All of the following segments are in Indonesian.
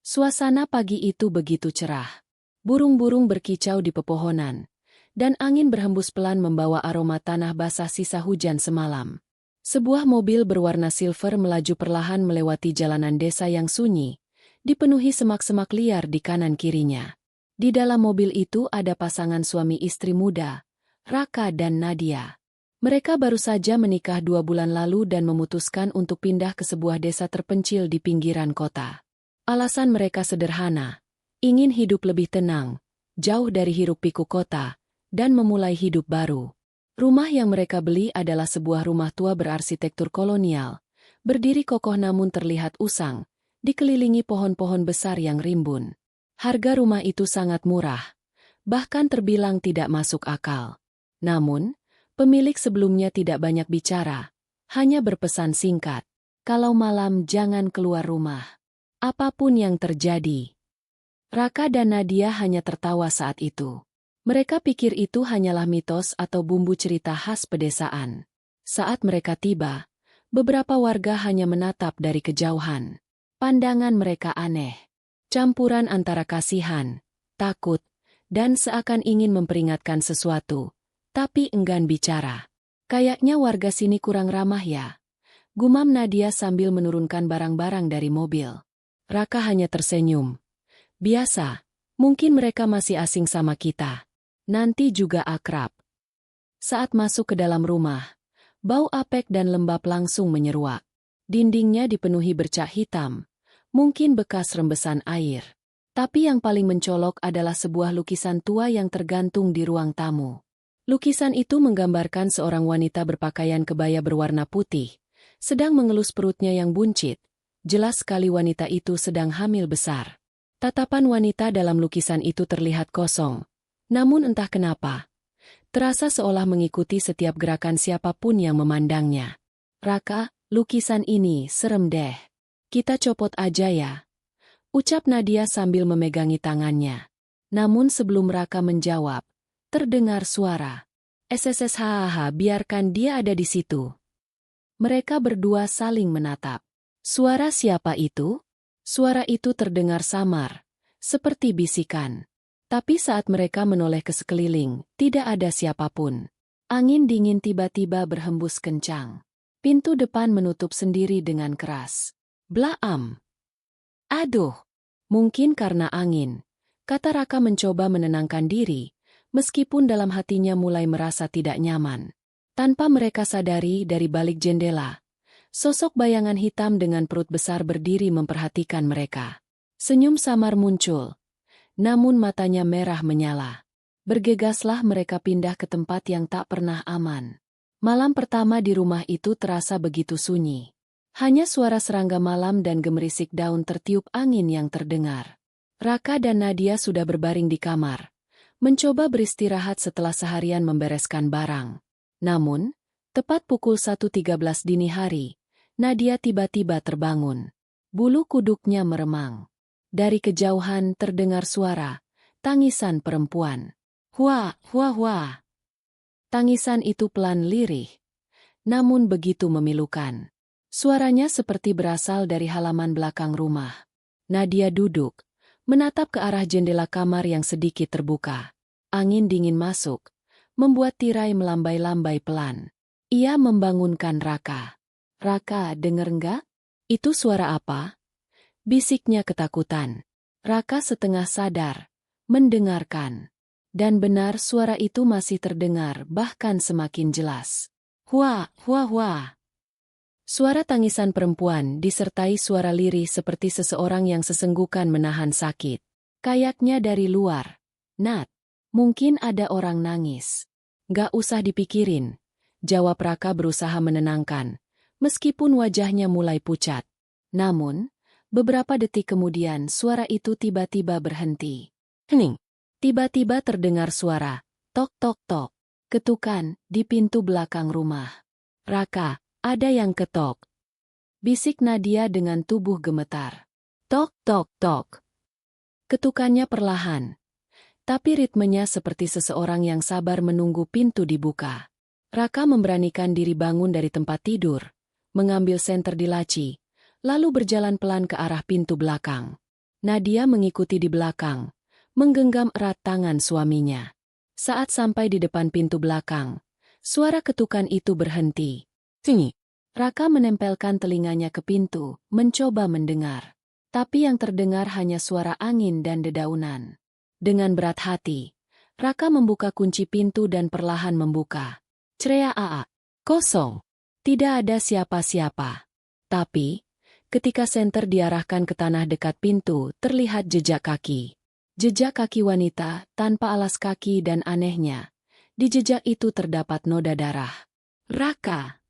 Suasana pagi itu begitu cerah. Burung-burung berkicau di pepohonan, dan angin berhembus pelan membawa aroma tanah basah sisa hujan semalam. Sebuah mobil berwarna silver melaju perlahan melewati jalanan desa yang sunyi, dipenuhi semak-semak liar di kanan kirinya. Di dalam mobil itu ada pasangan suami istri muda, Raka dan Nadia. Mereka baru saja menikah 2 bulan lalu dan memutuskan untuk pindah ke sebuah desa terpencil di pinggiran kota. Alasan mereka sederhana, ingin hidup lebih tenang, jauh dari hiruk-pikuk kota, dan memulai hidup baru. Rumah yang mereka beli adalah sebuah rumah tua berarsitektur kolonial, berdiri kokoh namun terlihat usang, dikelilingi pohon-pohon besar yang rimbun. Harga rumah itu sangat murah, bahkan terbilang tidak masuk akal. Namun, pemilik sebelumnya tidak banyak bicara, hanya berpesan singkat, "Kalau malam jangan keluar rumah. Apapun yang terjadi." Raka dan Nadia hanya tertawa saat itu. Mereka pikir itu hanyalah mitos atau bumbu cerita khas pedesaan. Saat mereka tiba, beberapa warga hanya menatap dari kejauhan. Pandangan mereka aneh. Campuran antara kasihan, takut, dan seakan ingin memperingatkan sesuatu, tapi enggan bicara. "Kayaknya warga sini kurang ramah ya," gumam Nadia sambil menurunkan barang-barang dari mobil. Raka hanya tersenyum. "Biasa, mungkin mereka masih asing sama kita. Nanti juga akrab." Saat masuk ke dalam rumah, bau apek dan lembab langsung menyeruak. Dindingnya dipenuhi bercak hitam, mungkin bekas rembesan air. Tapi yang paling mencolok adalah sebuah lukisan tua yang tergantung di ruang tamu. Lukisan itu menggambarkan seorang wanita berpakaian kebaya berwarna putih, sedang mengelus perutnya yang buncit. Jelas sekali wanita itu sedang hamil besar. Tatapan wanita dalam lukisan itu terlihat kosong. Namun entah kenapa, terasa seolah mengikuti setiap gerakan siapapun yang memandangnya. "Raka, lukisan ini serem deh. Kita copot aja ya," ucap Nadia sambil memegangi tangannya. Namun sebelum Raka menjawab, terdengar suara, "SSSHH, biarkan dia ada di situ." Mereka berdua saling menatap. Suara siapa itu? Suara itu terdengar samar, seperti bisikan. Tapi saat mereka menoleh ke sekeliling, tidak ada siapapun. Angin dingin tiba-tiba berhembus kencang. Pintu depan menutup sendiri dengan keras. "Blaam. Aduh, mungkin karena angin," kata Raka mencoba menenangkan diri, meskipun dalam hatinya mulai merasa tidak nyaman. Tanpa mereka sadari dari balik jendela, sosok bayangan hitam dengan perut besar berdiri memperhatikan mereka. Senyum samar muncul, namun matanya merah menyala. Bergegaslah mereka pindah ke tempat yang tak pernah aman. Malam pertama di rumah itu terasa begitu sunyi. Hanya suara serangga malam dan gemerisik daun tertiup angin yang terdengar. Raka dan Nadia sudah berbaring di kamar, mencoba beristirahat setelah seharian membereskan barang. Namun, tepat pukul 1.13 dini hari, Nadia tiba-tiba terbangun. Bulu kuduknya meremang. Dari kejauhan terdengar suara, tangisan perempuan. "Hua, hua, hua." Tangisan itu pelan lirih, namun begitu memilukan. Suaranya seperti berasal dari halaman belakang rumah. Nadia duduk, menatap ke arah jendela kamar yang sedikit terbuka. Angin dingin masuk, membuat tirai melambai-lambai pelan. Ia membangunkan Raka. "Raka, denger nggak? Itu suara apa?" bisiknya ketakutan. Raka setengah sadar, mendengarkan. Dan benar suara itu masih terdengar, bahkan semakin jelas. "Hua, hua, hua." Suara tangisan perempuan disertai suara lirih seperti seseorang yang sesenggukan menahan sakit. "Kayaknya dari luar, Nat. Mungkin ada orang nangis." "Gak usah dipikirin," jawab Raka berusaha menenangkan, meskipun wajahnya mulai pucat. Namun, beberapa detik kemudian suara itu tiba-tiba berhenti. Hening. Tiba-tiba terdengar suara, tok tok tok, ketukan di pintu belakang rumah. "Raka, ada yang ketok," bisik Nadia dengan tubuh gemetar. Tok tok tok. Ketukannya perlahan, tapi ritmenya seperti seseorang yang sabar menunggu pintu dibuka. Raka memberanikan diri bangun dari tempat tidur, mengambil senter di laci, lalu berjalan pelan ke arah pintu belakang. Nadia mengikuti di belakang, menggenggam erat tangan suaminya. Saat sampai di depan pintu belakang, suara ketukan itu berhenti. Tingi. Raka menempelkan telinganya ke pintu, mencoba mendengar. Tapi yang terdengar hanya suara angin dan dedaunan. Dengan berat hati, Raka membuka kunci pintu dan perlahan membuka. Cerea aa. Kosong. Tidak ada siapa-siapa. Tapi, ketika senter diarahkan ke tanah dekat pintu, terlihat jejak kaki. Jejak kaki wanita, tanpa alas kaki dan anehnya. Di jejak itu terdapat noda darah. Raka!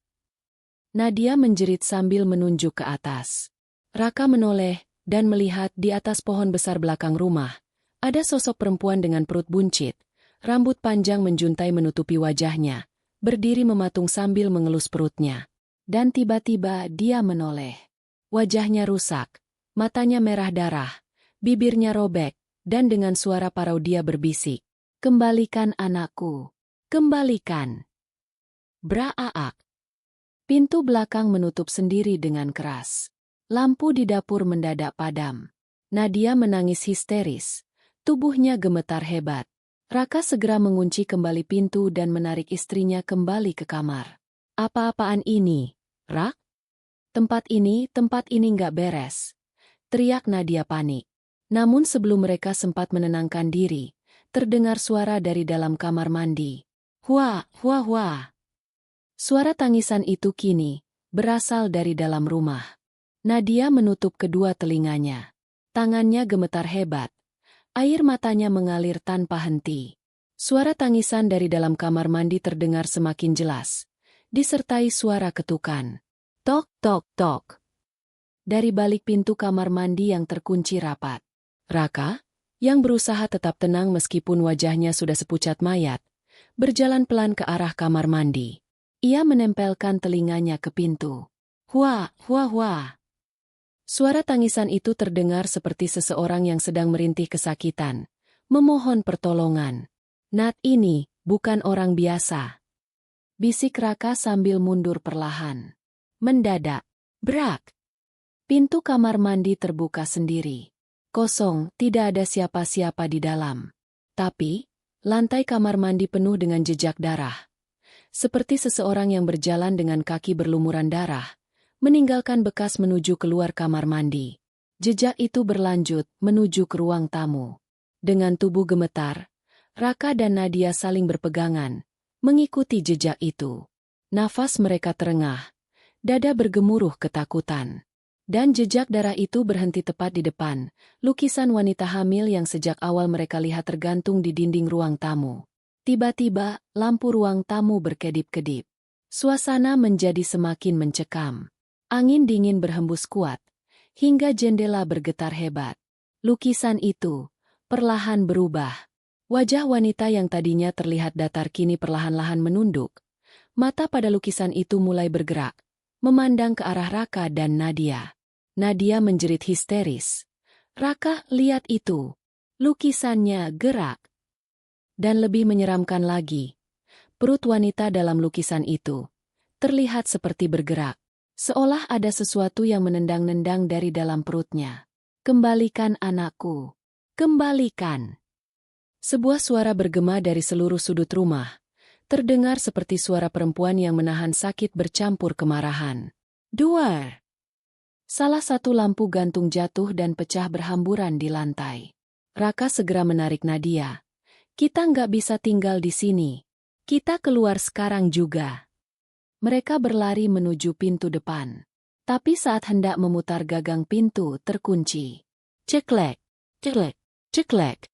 Nadia menjerit sambil menunjuk ke atas. Raka menoleh dan melihat di atas pohon besar belakang rumah. Ada sosok perempuan dengan perut buncit, rambut panjang menjuntai menutupi wajahnya, berdiri mematung sambil mengelus perutnya. Dan tiba-tiba dia menoleh. Wajahnya rusak, matanya merah darah, bibirnya robek, dan dengan suara parau dia berbisik, "Kembalikan anakku, kembalikan." Braaak. Pintu belakang menutup sendiri dengan keras. Lampu di dapur mendadak padam. Nadia menangis histeris, tubuhnya gemetar hebat. Raka segera mengunci kembali pintu dan menarik istrinya kembali ke kamar. "Apa-apaan ini, Rak? Tempat ini nggak beres," teriak Nadia panik. Namun sebelum mereka sempat menenangkan diri, terdengar suara dari dalam kamar mandi. "Hua, hua, hua." Suara tangisan itu kini berasal dari dalam rumah. Nadia menutup kedua telinganya. Tangannya gemetar hebat. Air matanya mengalir tanpa henti. Suara tangisan dari dalam kamar mandi terdengar semakin jelas, disertai suara ketukan. Tok, tok, tok. Dari balik pintu kamar mandi yang terkunci rapat. Raka, yang berusaha tetap tenang meskipun wajahnya sudah sepucat mayat, berjalan pelan ke arah kamar mandi. Ia menempelkan telinganya ke pintu. Hua, hua, hua. Suara tangisan itu terdengar seperti seseorang yang sedang merintih kesakitan, memohon pertolongan. "Nat ini bukan orang biasa," bisik Raka sambil mundur perlahan. Mendadak, brak. Pintu kamar mandi terbuka sendiri. Kosong, tidak ada siapa-siapa di dalam. Tapi, lantai kamar mandi penuh dengan jejak darah. Seperti seseorang yang berjalan dengan kaki berlumuran darah, meninggalkan bekas menuju keluar kamar mandi. Jejak itu berlanjut menuju ke ruang tamu. Dengan tubuh gemetar, Raka dan Nadia saling berpegangan, mengikuti jejak itu. Nafas mereka terengah, dada bergemuruh ketakutan. Dan jejak darah itu berhenti tepat di depan, lukisan wanita hamil yang sejak awal mereka lihat tergantung di dinding ruang tamu. Tiba-tiba, lampu ruang tamu berkedip-kedip. Suasana menjadi semakin mencekam. Angin dingin berhembus kuat, hingga jendela bergetar hebat. Lukisan itu perlahan berubah. Wajah wanita yang tadinya terlihat datar kini perlahan-lahan menunduk. Mata pada lukisan itu mulai bergerak, memandang ke arah Raka dan Nadia. Nadia menjerit histeris. "Raka, lihat itu. Lukisannya gerak." Dan lebih menyeramkan lagi, perut wanita dalam lukisan itu terlihat seperti bergerak, seolah ada sesuatu yang menendang-nendang dari dalam perutnya. "Kembalikan anakku. Kembalikan." Sebuah suara bergema dari seluruh sudut rumah. Terdengar seperti suara perempuan yang menahan sakit bercampur kemarahan. Duar! Salah satu lampu gantung jatuh dan pecah berhamburan di lantai. Raka segera menarik Nadia. "Kita nggak bisa tinggal di sini. Kita keluar sekarang juga." Mereka berlari menuju pintu depan. Tapi saat hendak memutar gagang pintu terkunci. Ceklek, ceklek, ceklek.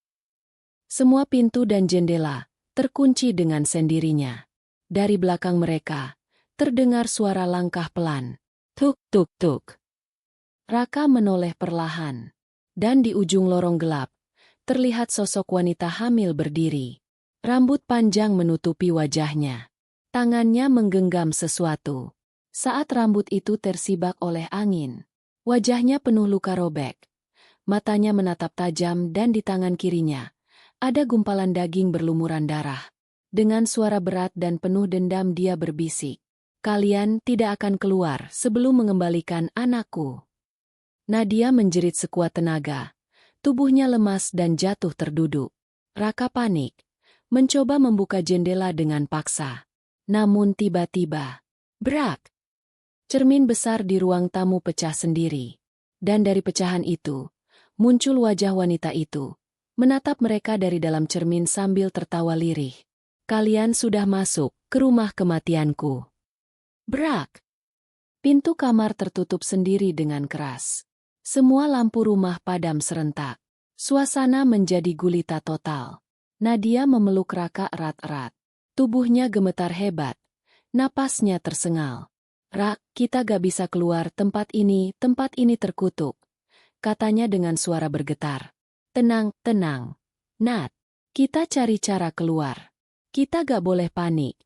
Semua pintu dan jendela terkunci dengan sendirinya. Dari belakang mereka, terdengar suara langkah pelan. Tuk, tuk, tuk. Raka menoleh perlahan. Dan di ujung lorong gelap, terlihat sosok wanita hamil berdiri. Rambut panjang menutupi wajahnya. Tangannya menggenggam sesuatu. Saat rambut itu tersibak oleh angin, wajahnya penuh luka robek. Matanya menatap tajam dan di tangan kirinya ada gumpalan daging berlumuran darah. Dengan suara berat dan penuh dendam dia berbisik, "Kalian tidak akan keluar sebelum mengembalikan anakku." Nadia menjerit sekuat tenaga, Tubuhnya lemas dan jatuh terduduk. Raka panik, mencoba membuka jendela dengan paksa. Namun tiba-tiba, brak! Cermin besar di ruang tamu pecah sendiri. Dan dari pecahan itu, muncul wajah wanita itu, menatap mereka dari dalam cermin sambil tertawa lirih. Kalian sudah masuk ke rumah kematianku. Brak! Pintu kamar tertutup sendiri dengan keras. Semua lampu rumah padam serentak. Suasana menjadi gulita total. Nadia memeluk Raka erat-erat. Tubuhnya gemetar hebat. Napasnya tersengal. Rak, kita gak bisa keluar tempat ini terkutuk. Katanya dengan suara bergetar. Tenang, tenang. Nat, kita cari cara keluar. Kita gak boleh panik.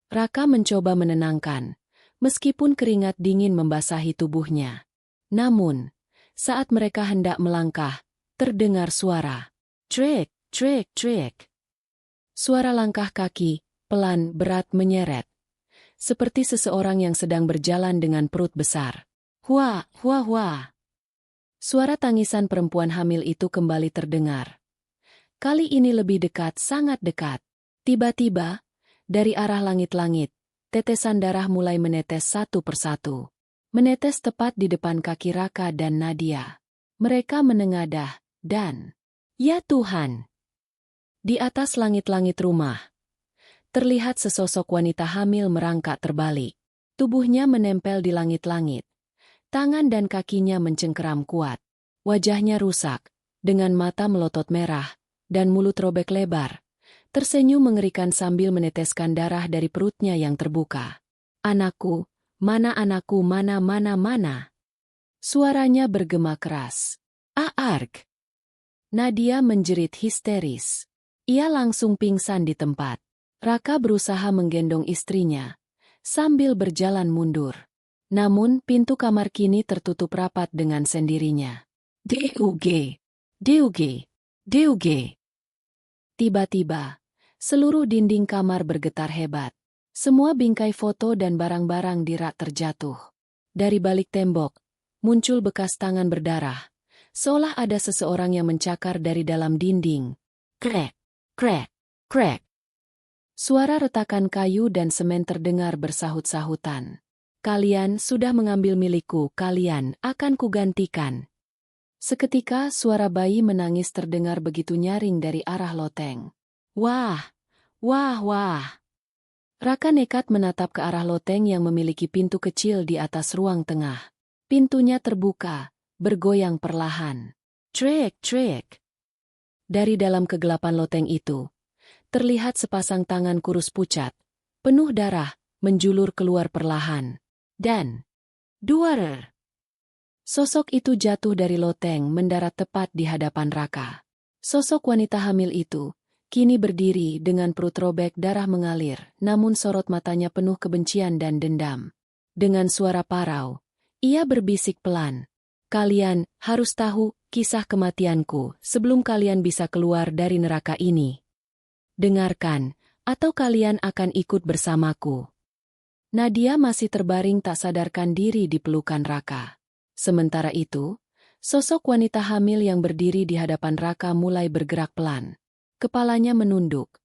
Raka mencoba menenangkan, meskipun keringat dingin membasahi tubuhnya. Namun, saat mereka hendak melangkah, terdengar suara. Trek, trek, trek. Suara langkah kaki, pelan berat menyeret. Seperti seseorang yang sedang berjalan dengan perut besar. Hua, hua, hua. Suara tangisan perempuan hamil itu kembali terdengar. Kali ini lebih dekat, sangat dekat. Tiba-tiba, dari arah langit-langit, tetesan darah mulai menetes satu persatu. Menetes tepat di depan kaki Raka dan Nadia. Mereka menengadah, dan... Ya Tuhan! Di atas langit-langit rumah, terlihat sesosok wanita hamil merangkak terbalik. Tubuhnya menempel di langit-langit. Tangan dan kakinya mencengkeram kuat. Wajahnya rusak, dengan mata melotot merah, dan mulut robek lebar. Tersenyum mengerikan sambil meneteskan darah dari perutnya yang terbuka. Anakku, mana anakku, mana, mana, mana? Suaranya bergema keras. Aarg! Nadia menjerit histeris. Ia langsung pingsan di tempat. Raka berusaha menggendong istrinya, sambil berjalan mundur. Namun, pintu kamar kini tertutup rapat dengan sendirinya. DUG! DUG! DUG! Tiba-tiba, seluruh dinding kamar bergetar hebat. Semua bingkai foto dan barang-barang di rak terjatuh. Dari balik tembok, muncul bekas tangan berdarah, seolah ada seseorang yang mencakar dari dalam dinding. Krek! Krek! Krek! Suara retakan kayu dan semen terdengar bersahut-sahutan. Kalian sudah mengambil milikku, kalian akan kugantikan. Seketika suara bayi menangis terdengar begitu nyaring dari arah loteng. Wah! Wah, wah! Raka nekat menatap ke arah loteng yang memiliki pintu kecil di atas ruang tengah. Pintunya terbuka, bergoyang perlahan. Trek, trek! Dari dalam kegelapan loteng itu, terlihat sepasang tangan kurus pucat, penuh darah, menjulur keluar perlahan. Dan, duarer! Sosok itu jatuh dari loteng mendarat tepat di hadapan Raka. Sosok wanita hamil itu, kini berdiri dengan perut robek darah mengalir, namun sorot matanya penuh kebencian dan dendam. Dengan suara parau, ia berbisik pelan. Kalian harus tahu kisah kematianku sebelum kalian bisa keluar dari neraka ini. Dengarkan, atau kalian akan ikut bersamaku. Nadia masih terbaring tak sadarkan diri di pelukan Raka. Sementara itu, sosok wanita hamil yang berdiri di hadapan Raka mulai bergerak pelan. Kepalanya menunduk.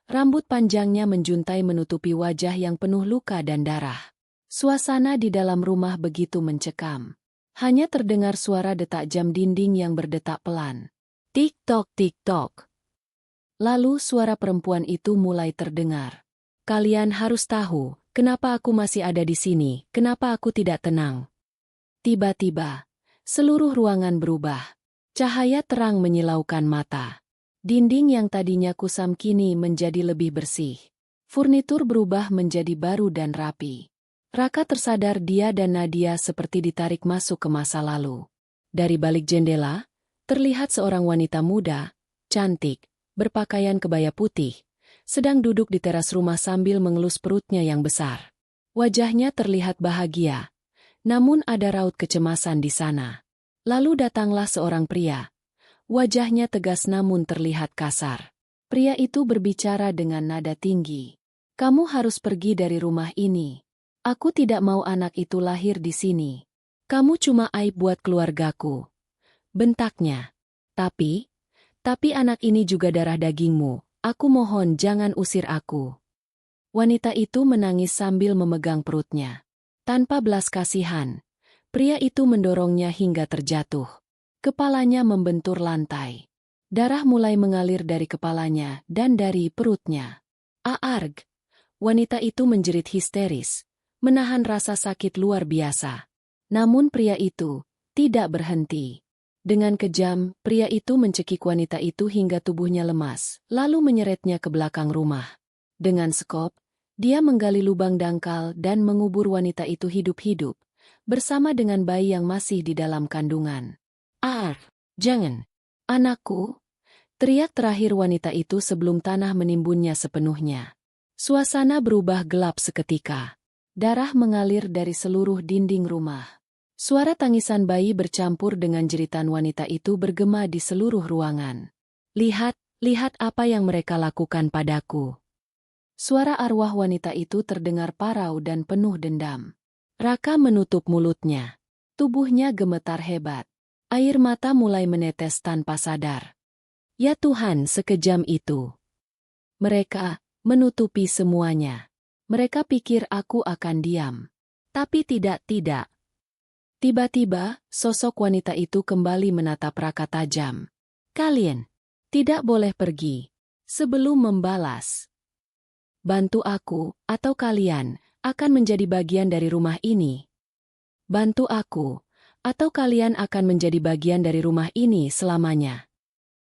Rambut panjangnya menjuntai menutupi wajah yang penuh luka dan darah. Suasana di dalam rumah begitu mencekam. Hanya terdengar suara detak jam dinding yang berdetak pelan. Tik-tok, tik-tok. Lalu suara perempuan itu mulai terdengar. Kalian harus tahu, kenapa aku masih ada di sini, kenapa aku tidak tenang. Tiba-tiba, seluruh ruangan berubah. Cahaya terang menyilaukan mata. Dinding yang tadinya kusam kini menjadi lebih bersih. Furnitur berubah menjadi baru dan rapi. Raka tersadar dia dan Nadia seperti ditarik masuk ke masa lalu. Dari balik jendela, terlihat seorang wanita muda, cantik, berpakaian kebaya putih, sedang duduk di teras rumah sambil mengelus perutnya yang besar. Wajahnya terlihat bahagia, namun ada raut kecemasan di sana. Lalu datanglah seorang pria. Wajahnya tegas namun terlihat kasar. Pria itu berbicara dengan nada tinggi. Kamu harus pergi dari rumah ini. Aku tidak mau anak itu lahir di sini. Kamu cuma aib buat keluargaku. Bentaknya. Tapi anak ini juga darah dagingmu, aku mohon jangan usir aku. Wanita itu menangis sambil memegang perutnya. Tanpa belas kasihan, pria itu mendorongnya hingga terjatuh. Kepalanya membentur lantai. Darah mulai mengalir dari kepalanya dan dari perutnya. Aarg! Wanita itu menjerit histeris, menahan rasa sakit luar biasa. Namun pria itu tidak berhenti. Dengan kejam, pria itu mencekik wanita itu hingga tubuhnya lemas, lalu menyeretnya ke belakang rumah. Dengan sekop, dia menggali lubang dangkal dan mengubur wanita itu hidup-hidup, bersama dengan bayi yang masih di dalam kandungan. Jangan! Anakku! Teriak terakhir wanita itu sebelum tanah menimbunnya sepenuhnya. Suasana berubah gelap seketika. Darah mengalir dari seluruh dinding rumah. Suara tangisan bayi bercampur dengan jeritan wanita itu bergema di seluruh ruangan. Lihat apa yang mereka lakukan padaku. Suara arwah wanita itu terdengar parau dan penuh dendam. Raka menutup mulutnya. Tubuhnya gemetar hebat. Air mata mulai menetes tanpa sadar. Ya Tuhan, sekejam itu. Mereka menutupi semuanya. Mereka pikir aku akan diam. Tapi tidak. Tiba-tiba, sosok wanita itu kembali menatap Raka tajam. Kalian tidak boleh pergi sebelum membalas. Bantu aku, atau kalian akan menjadi bagian dari rumah ini. Bantu aku, atau kalian akan menjadi bagian dari rumah ini selamanya.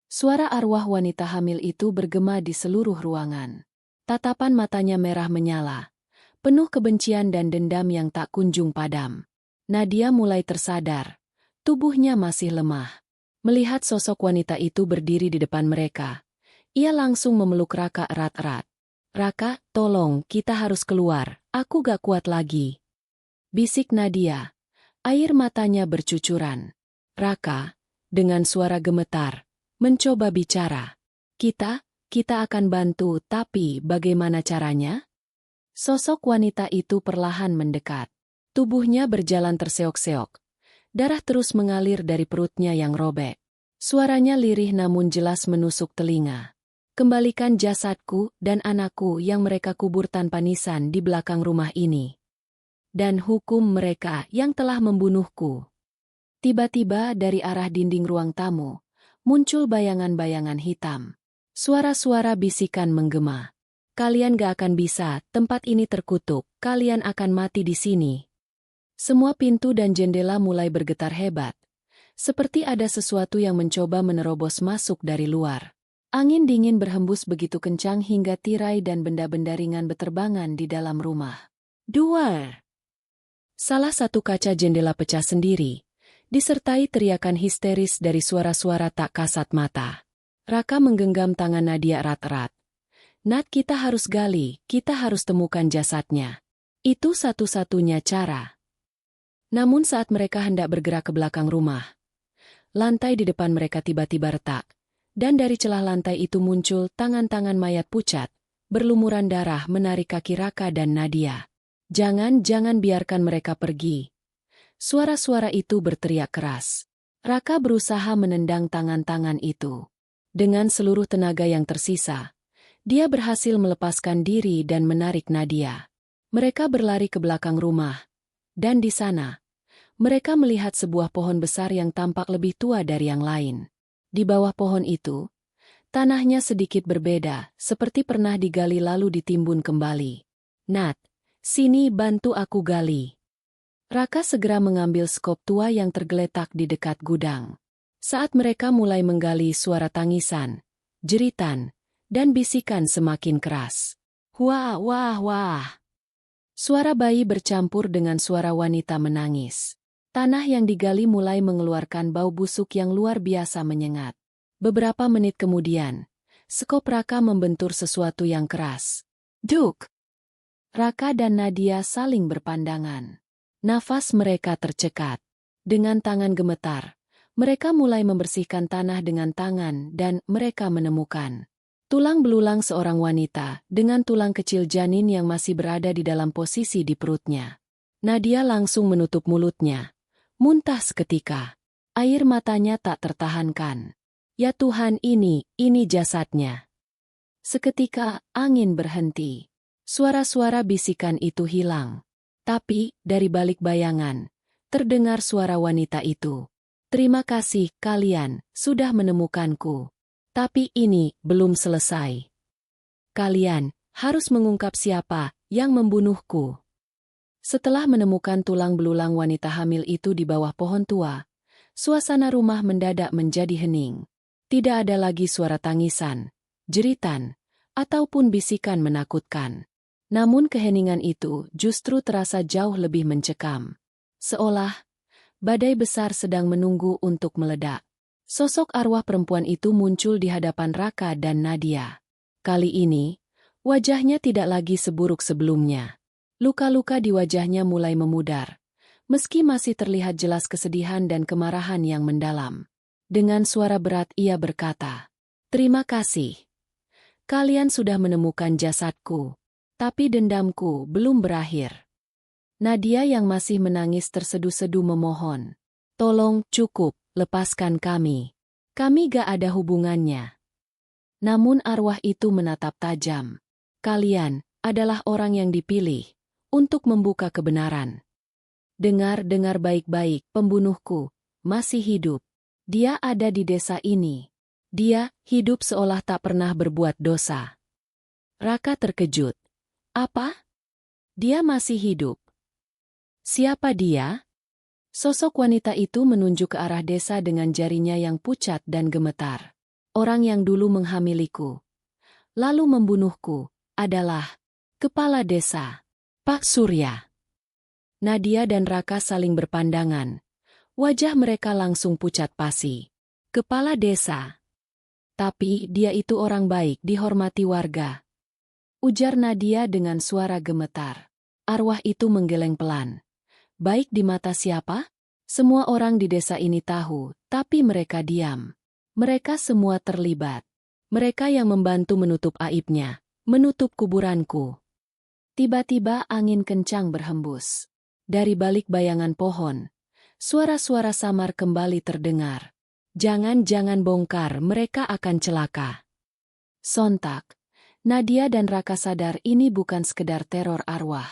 Suara arwah wanita hamil itu bergema di seluruh ruangan. Tatapan matanya merah menyala, penuh kebencian dan dendam yang tak kunjung padam. Nadia mulai tersadar, tubuhnya masih lemah. Melihat sosok wanita itu berdiri di depan mereka, ia langsung memeluk Raka erat-erat. Raka, tolong, kita harus keluar, aku gak kuat lagi. Bisik Nadia, air matanya bercucuran. Raka, dengan suara gemetar, mencoba bicara. Kita akan bantu, tapi bagaimana caranya? Sosok wanita itu perlahan mendekat. Tubuhnya berjalan terseok-seok. Darah terus mengalir dari perutnya yang robek. Suaranya lirih namun jelas menusuk telinga. Kembalikan jasadku dan anakku yang mereka kubur tanpa nisan di belakang rumah ini. Dan hukum mereka yang telah membunuhku. Tiba-tiba dari arah dinding ruang tamu, muncul bayangan-bayangan hitam. Suara-suara bisikan menggema. Kalian gak akan bisa, tempat ini terkutuk, kalian akan mati di sini. Semua pintu dan jendela mulai bergetar hebat. Seperti ada sesuatu yang mencoba menerobos masuk dari luar. Angin dingin berhembus begitu kencang hingga tirai dan benda-benda ringan beterbangan di dalam rumah. Duar! Salah satu kaca jendela pecah sendiri, disertai teriakan histeris dari suara-suara tak kasat mata. Raka menggenggam tangan Nadia erat-erat. Nat, kita harus gali, kita harus temukan jasadnya. Itu satu-satunya cara. Namun saat mereka hendak bergerak ke belakang rumah, lantai di depan mereka tiba-tiba retak, dan dari celah lantai itu muncul tangan-tangan mayat pucat, berlumuran darah menarik kaki Raka dan Nadia. Jangan biarkan mereka pergi. Suara-suara itu berteriak keras. Raka berusaha menendang tangan-tangan itu. Dengan seluruh tenaga yang tersisa, dia berhasil melepaskan diri dan menarik Nadia. Mereka berlari ke belakang rumah, dan di sana, mereka melihat sebuah pohon besar yang tampak lebih tua dari yang lain. Di bawah pohon itu, tanahnya sedikit berbeda, seperti pernah digali lalu ditimbun kembali. Nat, sini bantu aku gali. Raka segera mengambil skop tua yang tergeletak di dekat gudang. Saat mereka mulai menggali, suara tangisan, jeritan, dan bisikan semakin keras. Wah, wah, wah. Suara bayi bercampur dengan suara wanita menangis. Tanah yang digali mulai mengeluarkan bau busuk yang luar biasa menyengat. Beberapa menit kemudian, skop Raka membentur sesuatu yang keras. Duk! Raka dan Nadia saling berpandangan. Nafas mereka tercekat. Dengan tangan gemetar, mereka mulai membersihkan tanah dengan tangan dan mereka menemukan tulang belulang seorang wanita dengan tulang kecil janin yang masih berada di dalam posisi di perutnya. Nadia langsung menutup mulutnya, muntah seketika. Air matanya tak tertahankan. Ya Tuhan, ini jasadnya. Seketika angin berhenti. Suara-suara bisikan itu hilang. Tapi, dari balik bayangan, terdengar suara wanita itu. Terima kasih kalian sudah menemukanku. Tapi ini belum selesai. Kalian harus mengungkap siapa yang membunuhku. Setelah menemukan tulang belulang wanita hamil itu di bawah pohon tua, suasana rumah mendadak menjadi hening. Tidak ada lagi suara tangisan, jeritan, ataupun bisikan menakutkan. Namun keheningan itu justru terasa jauh lebih mencekam. Seolah badai besar sedang menunggu untuk meledak. Sosok arwah perempuan itu muncul di hadapan Raka dan Nadia. Kali ini, wajahnya tidak lagi seburuk sebelumnya. Luka-luka di wajahnya mulai memudar, meski masih terlihat jelas kesedihan dan kemarahan yang mendalam. Dengan suara berat ia berkata, "Terima kasih. Kalian sudah menemukan jasadku, tapi dendamku belum berakhir." Nadia yang masih menangis tersedu-sedu memohon, "Tolong, cukup, lepaskan kami. Kami gak ada hubungannya." Namun arwah itu menatap tajam. "Kalian adalah orang yang dipilih untuk membuka kebenaran. Dengar baik-baik, pembunuhku masih hidup. Dia ada di desa ini. Dia hidup seolah tak pernah berbuat dosa." Raka terkejut. "Apa? Dia masih hidup? Siapa dia?" Sosok wanita itu menunjuk ke arah desa dengan jarinya yang pucat dan gemetar. "Orang yang dulu menghamiliku, lalu membunuhku, adalah kepala desa, Pak Surya." Nadia dan Raka saling berpandangan. Wajah mereka langsung pucat pasi. "Kepala desa? Tapi dia itu orang baik, dihormati warga," ujar Nadia dengan suara gemetar. Arwah itu menggeleng pelan. "Baik di mata siapa? Semua orang di desa ini tahu, tapi mereka diam. Mereka semua terlibat. Mereka yang membantu menutup aibnya, menutup kuburanku." Tiba-tiba angin kencang berhembus. Dari balik bayangan pohon, suara-suara samar kembali terdengar. "Jangan bongkar, mereka akan celaka." Sontak, Nadia dan Raka sadar ini bukan sekedar teror arwah.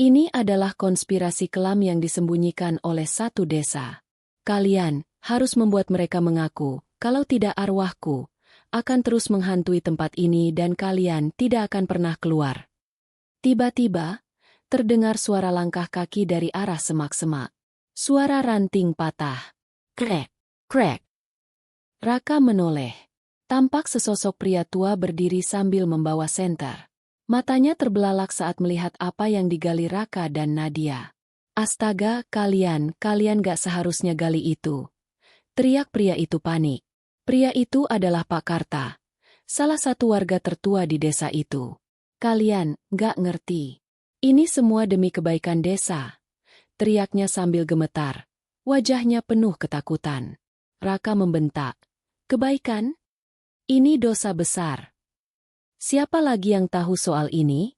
Ini adalah konspirasi kelam yang disembunyikan oleh satu desa. "Kalian harus membuat mereka mengaku, kalau tidak arwahku akan terus menghantui tempat ini dan kalian tidak akan pernah keluar." Tiba-tiba, terdengar suara langkah kaki dari arah semak-semak. Suara ranting patah. Krek, krek. Raka menoleh. Tampak sesosok pria tua berdiri sambil membawa senter. Matanya terbelalak saat melihat apa yang digali Raka dan Nadia. "Astaga, kalian gak seharusnya gali itu," teriak pria itu panik. Pria itu adalah Pak Karta, salah satu warga tertua di desa itu. "Kalian gak ngerti. Ini semua demi kebaikan desa," teriaknya sambil gemetar. Wajahnya penuh ketakutan. Raka membentak, "Kebaikan? Ini dosa besar. Siapa lagi yang tahu soal ini?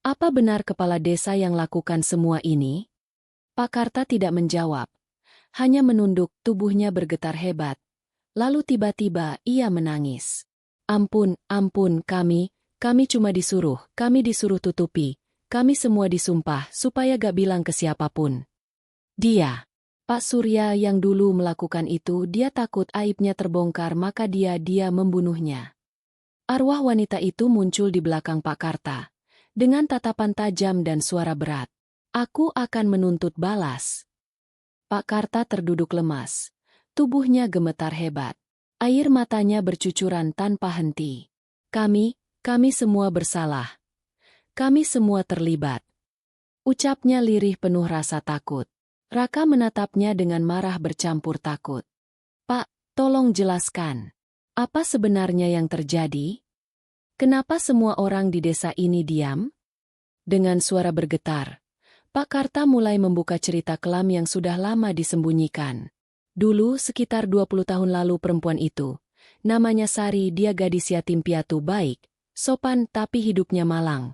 Apa benar kepala desa yang lakukan semua ini?" Pak Karta tidak menjawab. Hanya menunduk, tubuhnya bergetar hebat. Lalu tiba-tiba ia menangis. Ampun, kami cuma kami disuruh tutupi. Kami semua disumpah supaya gak bilang ke siapapun." "Dia, Pak Surya yang dulu melakukan itu, dia takut aibnya terbongkar maka dia membunuhnya." Arwah wanita itu muncul di belakang Pak Karta, dengan tatapan tajam dan suara berat. "Aku akan menuntut balas." Pak Karta terduduk lemas, tubuhnya gemetar hebat. Air matanya bercucuran tanpa henti. Kami semua bersalah. Kami semua terlibat." Ucapnya lirih penuh rasa takut. Raka menatapnya dengan marah bercampur takut. "Pak, tolong jelaskan. Apa sebenarnya yang terjadi? Kenapa semua orang di desa ini diam?" Dengan suara bergetar, Pak Karta mulai membuka cerita kelam yang sudah lama disembunyikan. Dulu sekitar 20 tahun lalu perempuan itu, namanya Sari, dia gadis yatim piatu baik, sopan tapi hidupnya malang.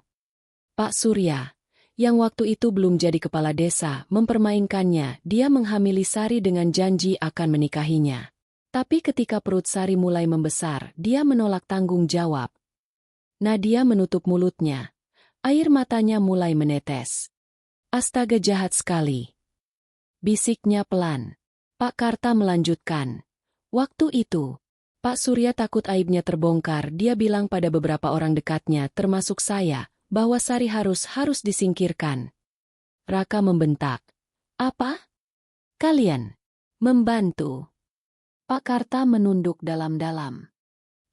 Pak Surya, yang waktu itu belum jadi kepala desa, mempermainkannya. Dia menghamili Sari dengan janji akan menikahinya. Tapi ketika perut Sari mulai membesar, dia menolak tanggung jawab. Nadia menutup mulutnya. Air matanya mulai menetes. Astaga, jahat sekali. Bisiknya pelan. Pak Karta melanjutkan. Waktu itu, Pak Surya takut aibnya terbongkar. Dia bilang pada beberapa orang dekatnya, termasuk saya, bahwa Sari harus disingkirkan. Raka membentak. Apa? Kalian membantu? Pak Karta menunduk dalam-dalam.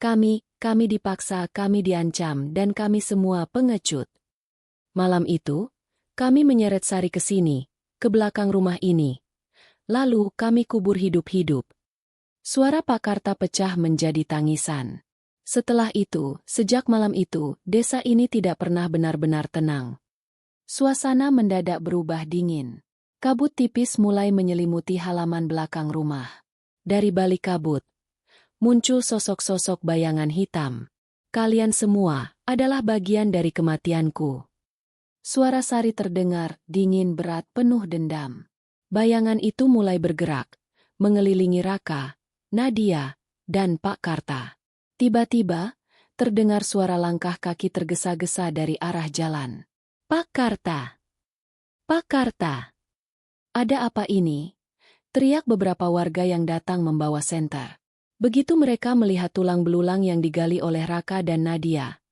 Kami dipaksa, kami diancam, dan kami semua pengecut. Malam itu, kami menyeret Sari ke sini, ke belakang rumah ini. Lalu kami kubur hidup-hidup. Suara Pak Karta pecah menjadi tangisan. Setelah itu, sejak malam itu, desa ini tidak pernah benar-benar tenang. Suasana mendadak berubah dingin. Kabut tipis mulai menyelimuti halaman belakang rumah. Dari balik kabut, muncul sosok-sosok bayangan hitam. Kalian semua adalah bagian dari kematianku. Suara Sari terdengar, dingin, berat, penuh dendam. Bayangan itu mulai bergerak, mengelilingi Raka, Nadia, dan Pak Karta. Tiba-tiba, terdengar suara langkah kaki tergesa-gesa dari arah jalan. Pak Karta! Pak Karta! Ada apa ini? Teriak beberapa warga yang datang membawa senter. Begitu mereka melihat tulang belulang yang digali oleh Raka dan Nadia,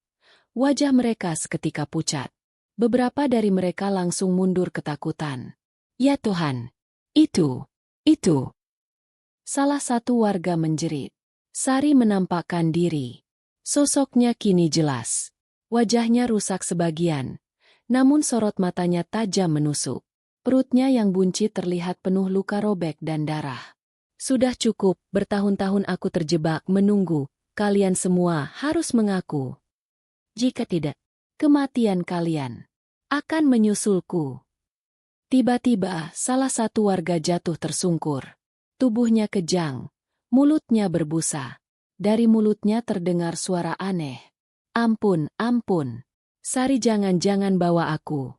wajah mereka seketika pucat. Beberapa dari mereka langsung mundur ketakutan. Ya Tuhan! Itu! Salah satu warga menjerit. Sari menampakkan diri. Sosoknya kini jelas. Wajahnya rusak sebagian, namun sorot matanya tajam menusuk. Perutnya yang buncit terlihat penuh luka robek dan darah. Sudah cukup, bertahun-tahun aku terjebak menunggu, kalian semua harus mengaku. Jika tidak, kematian kalian akan menyusulku. Tiba-tiba, salah satu warga jatuh tersungkur. Tubuhnya kejang, mulutnya berbusa. Dari mulutnya terdengar suara aneh. Ampun, ampun. Sari, jangan bawa aku.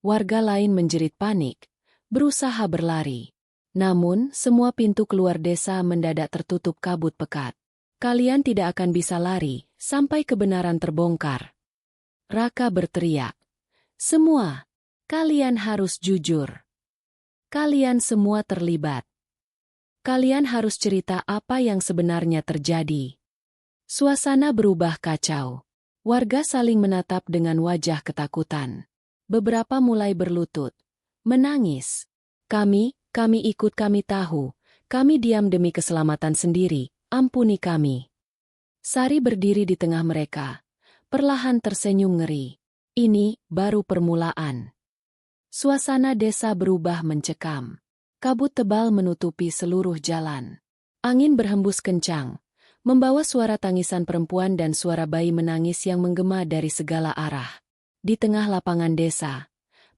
Warga lain menjerit panik, berusaha berlari. Namun, semua pintu keluar desa mendadak tertutup kabut pekat. Kalian tidak akan bisa lari, sampai kebenaran terbongkar. Raka berteriak. Semua, kalian harus jujur. Kalian semua terlibat. Kalian harus cerita apa yang sebenarnya terjadi. Suasana berubah kacau. Warga saling menatap dengan wajah ketakutan. Beberapa mulai berlutut, menangis. Kami ikut, kami tahu. Kami diam demi keselamatan sendiri, ampuni kami. Sari berdiri di tengah mereka, perlahan tersenyum ngeri. Ini baru permulaan. Suasana desa berubah mencekam. Kabut tebal menutupi seluruh jalan. Angin berhembus kencang, membawa suara tangisan perempuan dan suara bayi menangis yang menggema dari segala arah. Di tengah lapangan desa,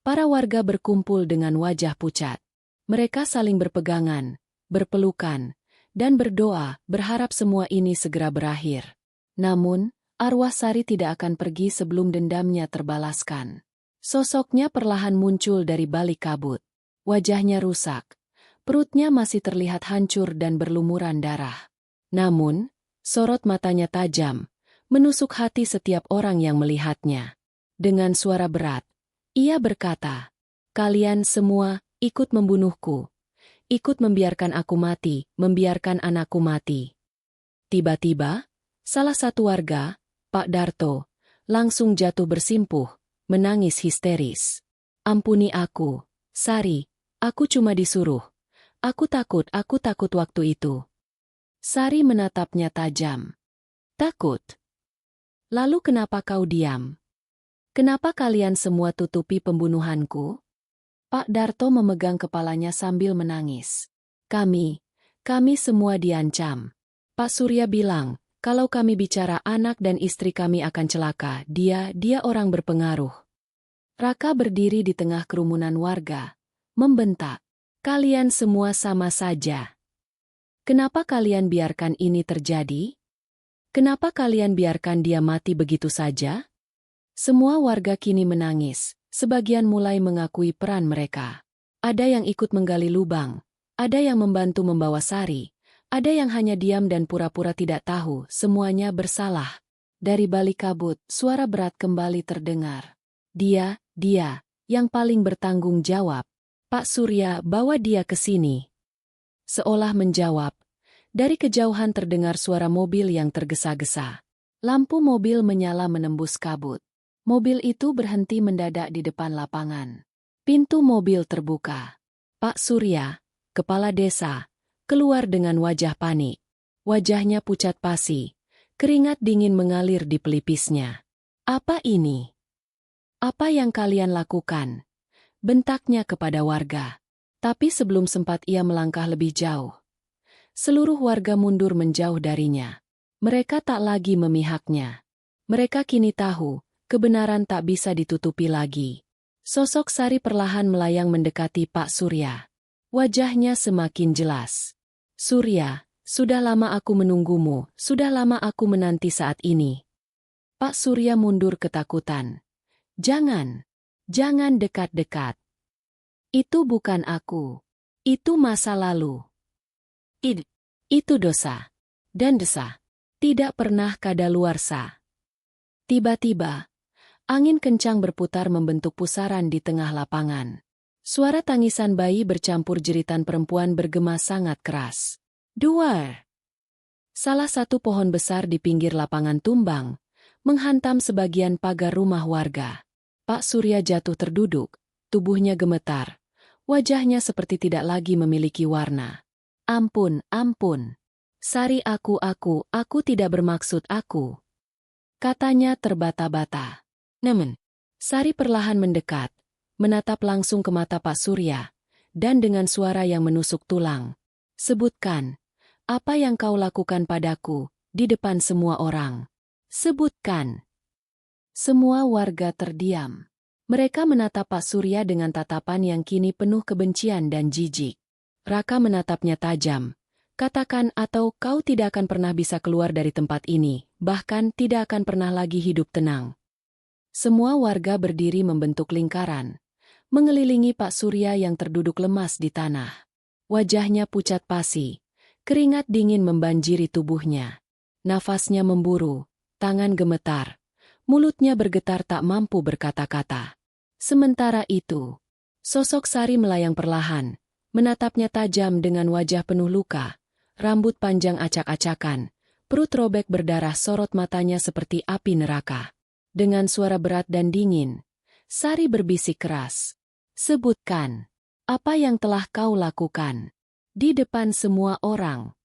para warga berkumpul dengan wajah pucat. Mereka saling berpegangan, berpelukan, dan berdoa, berharap semua ini segera berakhir. Namun, arwah Sari tidak akan pergi sebelum dendamnya terbalaskan. Sosoknya perlahan muncul dari balik kabut. Wajahnya rusak, perutnya masih terlihat hancur dan berlumuran darah. Namun, sorot matanya tajam, menusuk hati setiap orang yang melihatnya. Dengan suara berat, ia berkata, kalian semua ikut membunuhku. Ikut membiarkan aku mati, membiarkan anakku mati. Tiba-tiba, salah satu warga, Pak Darto, langsung jatuh bersimpuh, menangis histeris. Ampuni aku, Sari, aku cuma disuruh. Aku takut waktu itu. Sari menatapnya tajam. Takut? Lalu kenapa kau diam? Kenapa kalian semua tutupi pembunuhanku? Pak Darto memegang kepalanya sambil menangis. Kami semua diancam. Pak Surya bilang, kalau kami bicara anak dan istri kami akan celaka, dia orang berpengaruh. Raka berdiri di tengah kerumunan warga, membentak. Kalian semua sama saja. Kenapa kalian biarkan ini terjadi? Kenapa kalian biarkan dia mati begitu saja? Semua warga kini menangis, sebagian mulai mengakui peran mereka. Ada yang ikut menggali lubang, ada yang membantu membawa Sari, Ada yang hanya diam dan pura-pura tidak tahu, semuanya bersalah. Dari balik kabut, suara berat kembali terdengar. Dia, yang paling bertanggung jawab. Pak Surya, bawa dia ke sini. Seolah menjawab. Dari kejauhan terdengar suara mobil yang tergesa-gesa. Lampu mobil menyala menembus kabut. Mobil itu berhenti mendadak di depan lapangan. Pintu mobil terbuka. Pak Surya, kepala desa, keluar dengan wajah panik. Wajahnya pucat pasi. Keringat dingin mengalir di pelipisnya. Apa ini? Apa yang kalian lakukan? Bentaknya kepada warga. Tapi sebelum sempat ia melangkah lebih jauh, seluruh warga mundur menjauh darinya. Mereka tak lagi memihaknya. Mereka kini tahu, kebenaran tak bisa ditutupi lagi. Sosok Sari perlahan melayang mendekati Pak Surya. Wajahnya semakin jelas. Surya, sudah lama aku menunggumu, sudah lama aku menanti saat ini. Pak Surya mundur ketakutan. Jangan dekat-dekat. Itu bukan aku. Itu masa lalu. Itu dosa. Dan desa. Tidak pernah kadaluarsa. Tiba-tiba, angin kencang berputar membentuk pusaran di tengah lapangan. Suara tangisan bayi bercampur jeritan perempuan bergema sangat keras. Duar! Salah satu pohon besar di pinggir lapangan tumbang, menghantam sebagian pagar rumah warga. Pak Surya jatuh terduduk, tubuhnya gemetar, wajahnya seperti tidak lagi memiliki warna. Ampun. Sari, aku tidak bermaksud aku. Katanya terbata-bata. Namun, Sari perlahan mendekat, menatap langsung ke mata Pak Surya, dan dengan suara yang menusuk tulang. Sebutkan. Apa yang kau lakukan padaku, di depan semua orang? Sebutkan. Semua warga terdiam. Mereka menatap Pak Surya dengan tatapan yang kini penuh kebencian dan jijik. Raka menatapnya tajam. Katakan atau kau tidak akan pernah bisa keluar dari tempat ini, bahkan tidak akan pernah lagi hidup tenang. Semua warga berdiri membentuk lingkaran, mengelilingi Pak Surya yang terduduk lemas di tanah. Wajahnya pucat pasi. Keringat dingin membanjiri tubuhnya. Nafasnya memburu, tangan gemetar. Mulutnya bergetar tak mampu berkata-kata. Sementara itu, sosok Sari melayang perlahan, menatapnya tajam dengan wajah penuh luka, rambut panjang acak-acakan, perut robek berdarah, sorot matanya seperti api neraka. Dengan suara berat dan dingin, Sari berbisik keras. Sebutkan, apa yang telah kau lakukan? Di depan semua orang.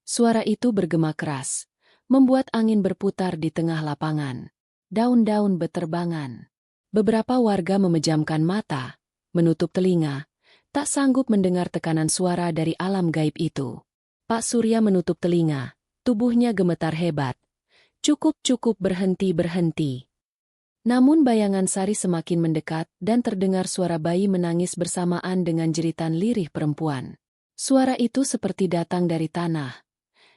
Suara itu bergema keras, membuat angin berputar di tengah lapangan. Daun-daun beterbangan. Beberapa warga memejamkan mata, menutup telinga, tak sanggup mendengar tekanan suara dari alam gaib itu. Pak Surya menutup telinga, tubuhnya gemetar hebat. Cukup, berhenti. Namun bayangan Sari semakin mendekat dan terdengar suara bayi menangis bersamaan dengan jeritan lirih perempuan. Suara itu seperti datang dari tanah,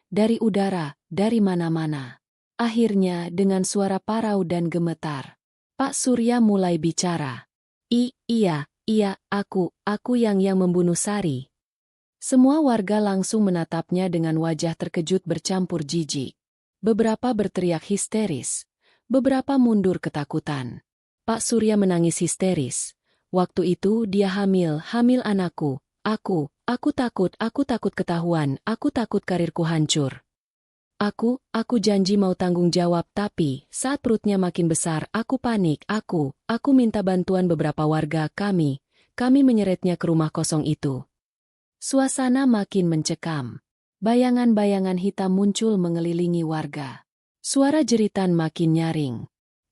dari udara, dari mana-mana. Akhirnya dengan suara parau dan gemetar, Pak Surya mulai bicara. Iya, aku yang membunuh Sari. Semua warga langsung menatapnya dengan wajah terkejut bercampur jijik. Beberapa berteriak histeris, beberapa mundur ketakutan. Pak Surya menangis histeris. Waktu itu dia hamil anakku. Aku takut ketahuan, aku takut karirku hancur. Aku janji mau tanggung jawab, tapi saat perutnya makin besar, aku panik, aku minta bantuan beberapa warga kami menyeretnya ke rumah kosong itu. Suasana makin mencekam. Bayangan-bayangan hitam muncul mengelilingi warga. Suara jeritan makin nyaring.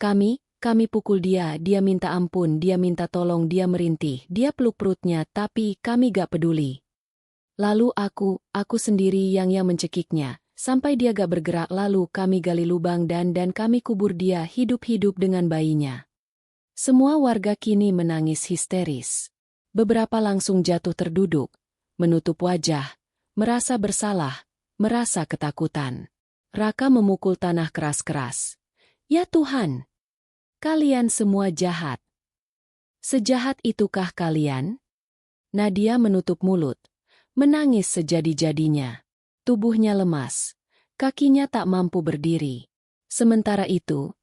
Kami pukul dia minta ampun, dia minta tolong, dia merintih, dia peluk perutnya, tapi kami gak peduli. Lalu aku sendiri yang mencekiknya, sampai dia gak bergerak, lalu kami gali lubang dan kami kubur dia hidup-hidup dengan bayinya. Semua warga kini menangis histeris. Beberapa langsung jatuh terduduk, menutup wajah, merasa bersalah, merasa ketakutan. Raka memukul tanah keras-keras. Ya Tuhan! Kalian semua jahat. Sejahat itukah kalian? Nadia menutup mulut, menangis sejadi-jadinya. Tubuhnya lemas. Kakinya tak mampu berdiri. Sementara itu,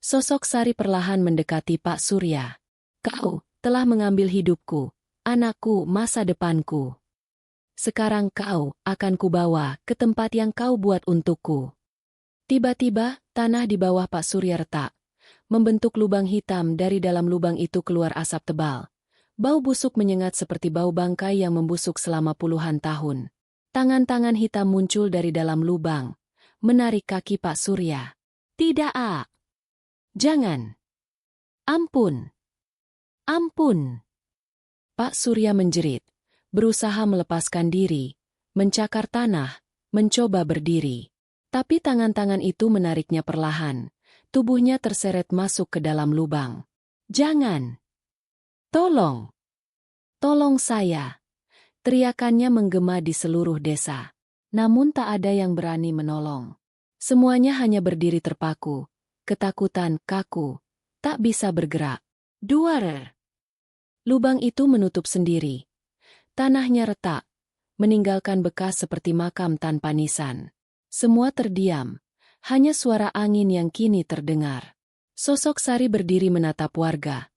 sosok Sari perlahan mendekati Pak Surya. Kau telah mengambil hidupku, anakku, masa depanku. Sekarang kau akan kubawa ke tempat yang kau buat untukku. Tiba-tiba, tanah di bawah Pak Surya retak. Membentuk lubang hitam. Dari dalam lubang itu keluar asap tebal. Bau busuk menyengat seperti bau bangkai yang membusuk selama puluhan tahun. Tangan-tangan hitam muncul dari dalam lubang, menarik kaki Pak Surya. Tidak, A. Jangan. Ampun. Ampun. Pak Surya menjerit, berusaha melepaskan diri, mencakar tanah, mencoba berdiri. Tapi tangan-tangan itu menariknya perlahan. Tubuhnya terseret masuk ke dalam lubang. Jangan. Tolong. Tolong saya. Teriakannya menggema di seluruh desa. Namun tak ada yang berani menolong. Semuanya hanya berdiri terpaku. Ketakutan, kaku. Tak bisa bergerak. Duar. Lubang itu menutup sendiri. Tanahnya retak. Meninggalkan bekas seperti makam tanpa nisan. Semua terdiam. Hanya suara angin yang kini terdengar. Sosok Sari berdiri menatap warga.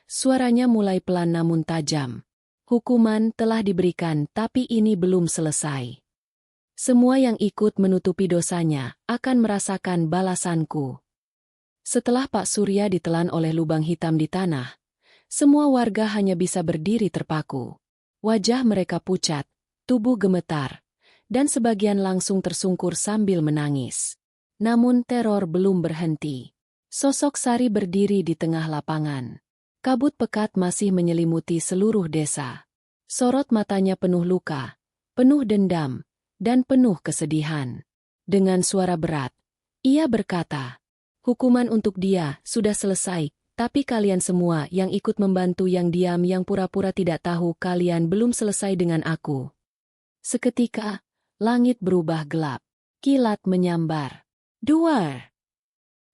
Suaranya mulai pelan namun tajam. Hukuman telah diberikan, tapi ini belum selesai. Semua yang ikut menutupi dosanya akan merasakan balasanku. Setelah Pak Surya ditelan oleh lubang hitam di tanah, semua warga hanya bisa berdiri terpaku. Wajah mereka pucat, tubuh gemetar, dan sebagian langsung tersungkur sambil menangis. Namun teror belum berhenti. Sosok Sari berdiri di tengah lapangan. Kabut pekat masih menyelimuti seluruh desa. Sorot matanya penuh luka, penuh dendam, dan penuh kesedihan. Dengan suara berat, ia berkata, "Hukuman untuk dia sudah selesai, tapi kalian semua yang ikut membantu yang diam yang pura-pura tidak tahu kalian belum selesai dengan aku." Seketika, langit berubah gelap. Kilat menyambar. Duar!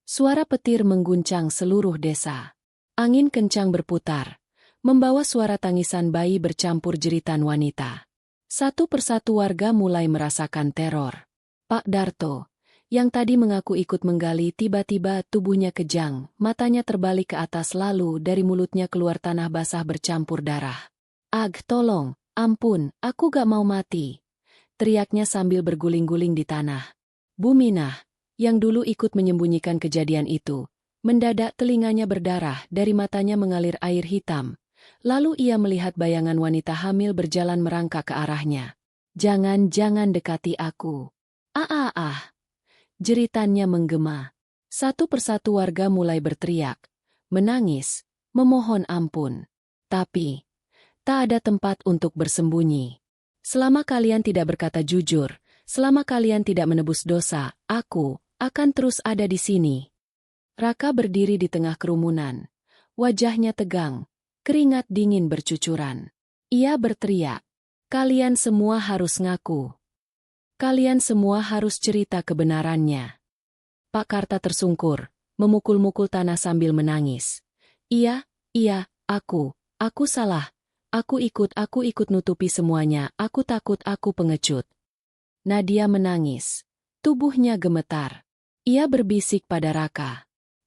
Suara petir mengguncang seluruh desa. Angin kencang berputar, membawa suara tangisan bayi bercampur jeritan wanita. Satu persatu warga mulai merasakan teror. Pak Darto, yang tadi mengaku ikut menggali, tiba-tiba tubuhnya kejang, matanya terbalik ke atas lalu dari mulutnya keluar tanah basah bercampur darah. "Ag, tolong, ampun, aku gak mau mati," teriaknya sambil berguling-guling di tanah. Buminah, yang dulu ikut menyembunyikan kejadian itu, mendadak telinganya berdarah, dari matanya mengalir air hitam. Lalu ia melihat bayangan wanita hamil berjalan merangkak ke arahnya. "Jangan dekati aku." "Ah." Jeritannya menggema. Satu persatu warga mulai berteriak, menangis, memohon ampun. Tapi, tak ada tempat untuk bersembunyi. Selama kalian tidak berkata jujur, selama kalian tidak menebus dosa, aku akan terus ada di sini. Raka berdiri di tengah kerumunan. Wajahnya tegang, keringat dingin bercucuran. Ia berteriak, "Kalian semua harus ngaku. Kalian semua harus cerita kebenarannya." Pak Karta tersungkur, memukul-mukul tanah sambil menangis. Iya, aku salah. Aku ikut nutupi semuanya, aku takut, aku pengecut." Nadia menangis. Tubuhnya gemetar. Ia berbisik pada Raka.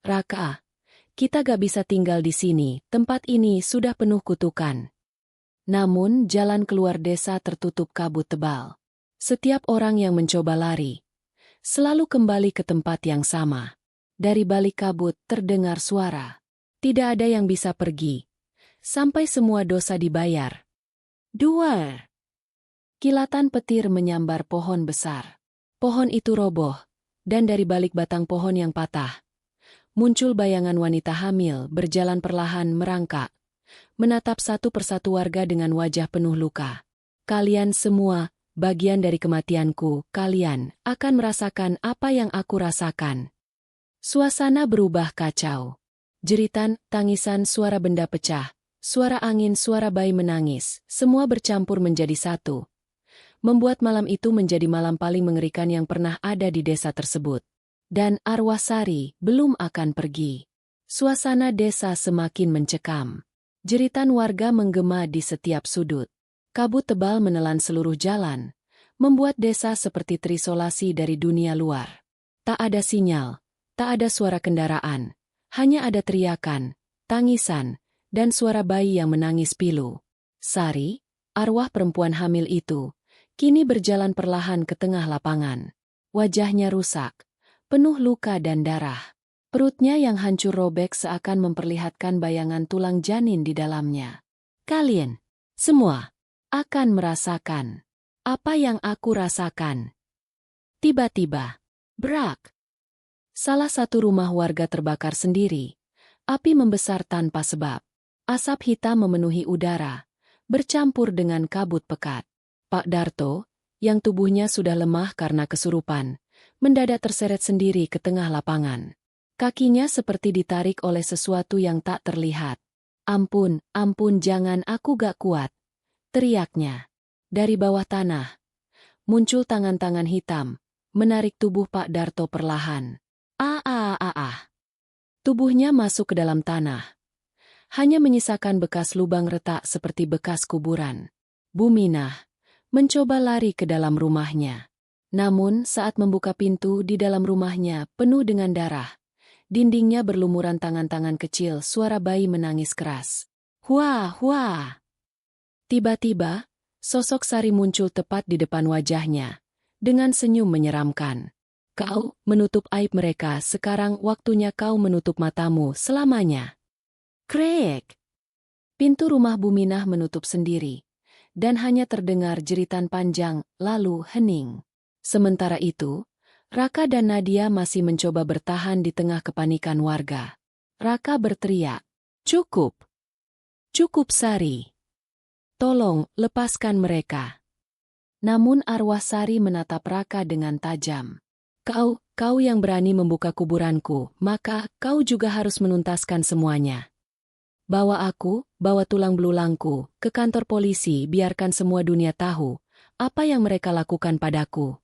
"Raka, kita gak bisa tinggal di sini, tempat ini sudah penuh kutukan." Namun jalan keluar desa tertutup kabut tebal. Setiap orang yang mencoba lari, selalu kembali ke tempat yang sama. Dari balik kabut terdengar suara. Tidak ada yang bisa pergi, sampai semua dosa dibayar. Duar! Kilatan petir menyambar pohon besar. Pohon itu roboh, dan dari balik batang pohon yang patah, muncul bayangan wanita hamil berjalan perlahan merangkak, menatap satu persatu warga dengan wajah penuh luka. "Kalian semua, bagian dari kematianku, kalian akan merasakan apa yang aku rasakan." Suasana berubah kacau. Jeritan, tangisan, suara benda pecah, suara angin, suara bayi menangis, semua bercampur menjadi satu. Membuat malam itu menjadi malam paling mengerikan yang pernah ada di desa tersebut. Dan arwah Sari belum akan pergi. Suasana desa semakin mencekam. Jeritan warga menggema di setiap sudut. Kabut tebal menelan seluruh jalan, membuat desa seperti terisolasi dari dunia luar. Tak ada sinyal, tak ada suara kendaraan, hanya ada teriakan, tangisan, dan suara bayi yang menangis pilu. Sari, arwah perempuan hamil itu, kini berjalan perlahan ke tengah lapangan. Wajahnya rusak, penuh luka dan darah. Perutnya yang hancur robek seakan memperlihatkan bayangan tulang janin di dalamnya. Kalian, semua, akan merasakan apa yang aku rasakan. Tiba-tiba, brak. Salah satu rumah warga terbakar sendiri. Api membesar tanpa sebab. Asap hitam memenuhi udara, bercampur dengan kabut pekat. Pak Darto, yang tubuhnya sudah lemah karena kesurupan, mendadak terseret sendiri ke tengah lapangan. Kakinya seperti ditarik oleh sesuatu yang tak terlihat. Ampun, ampun, jangan, aku gak kuat. Teriaknya. Dari bawah tanah, muncul tangan-tangan hitam, menarik tubuh Pak Darto perlahan. Tubuhnya masuk ke dalam tanah. Hanya menyisakan bekas lubang retak seperti bekas kuburan. Buminah mencoba lari ke dalam rumahnya. Namun saat membuka pintu di dalam rumahnya penuh dengan darah. Dindingnya berlumuran tangan-tangan kecil, suara bayi menangis keras. Huah, huah. Tiba-tiba, sosok Sari muncul tepat di depan wajahnya, dengan senyum menyeramkan. Kau menutup aib mereka, sekarang waktunya kau menutup matamu selamanya. Krek! Pintu rumah Buminah menutup sendiri, dan hanya terdengar jeritan panjang, lalu hening. Sementara itu, Raka dan Nadia masih mencoba bertahan di tengah kepanikan warga. Raka berteriak, "Cukup! Cukup, Sari! Tolong, lepaskan mereka!" Namun arwah Sari menatap Raka dengan tajam. Kau yang berani membuka kuburanku, maka kau juga harus menuntaskan semuanya. Bawa tulang belulangku, ke kantor polisi, biarkan semua dunia tahu apa yang mereka lakukan padaku.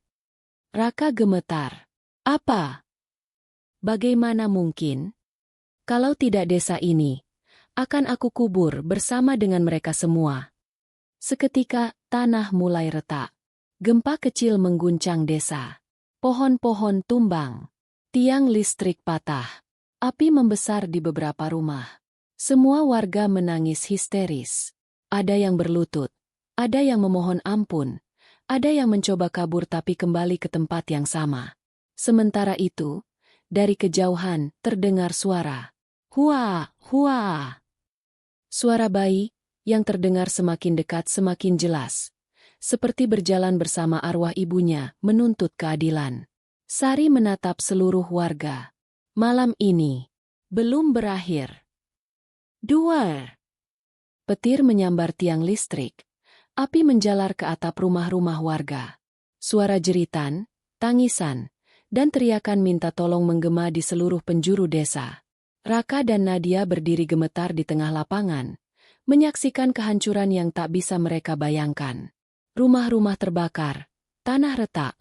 Raka gemetar. Apa? Bagaimana mungkin? Kalau tidak desa ini, akan aku kubur bersama dengan mereka semua. Seketika, tanah mulai retak. Gempa kecil mengguncang desa. Pohon-pohon tumbang. Tiang listrik patah. Api membesar di beberapa rumah. Semua warga menangis histeris. Ada yang berlutut. Ada yang memohon ampun. Ada yang mencoba kabur tapi kembali ke tempat yang sama. Sementara itu, dari kejauhan terdengar suara. Hua, hua. Suara bayi, yang terdengar semakin dekat semakin jelas. Seperti berjalan bersama arwah ibunya menuntut keadilan. Sari menatap seluruh warga. Malam ini belum berakhir. Duar. Petir menyambar tiang listrik. Api menjalar ke atap rumah-rumah warga. Suara jeritan, tangisan, dan teriakan minta tolong menggema di seluruh penjuru desa. Raka dan Nadia berdiri gemetar di tengah lapangan, menyaksikan kehancuran yang tak bisa mereka bayangkan. Rumah-rumah terbakar, tanah retak,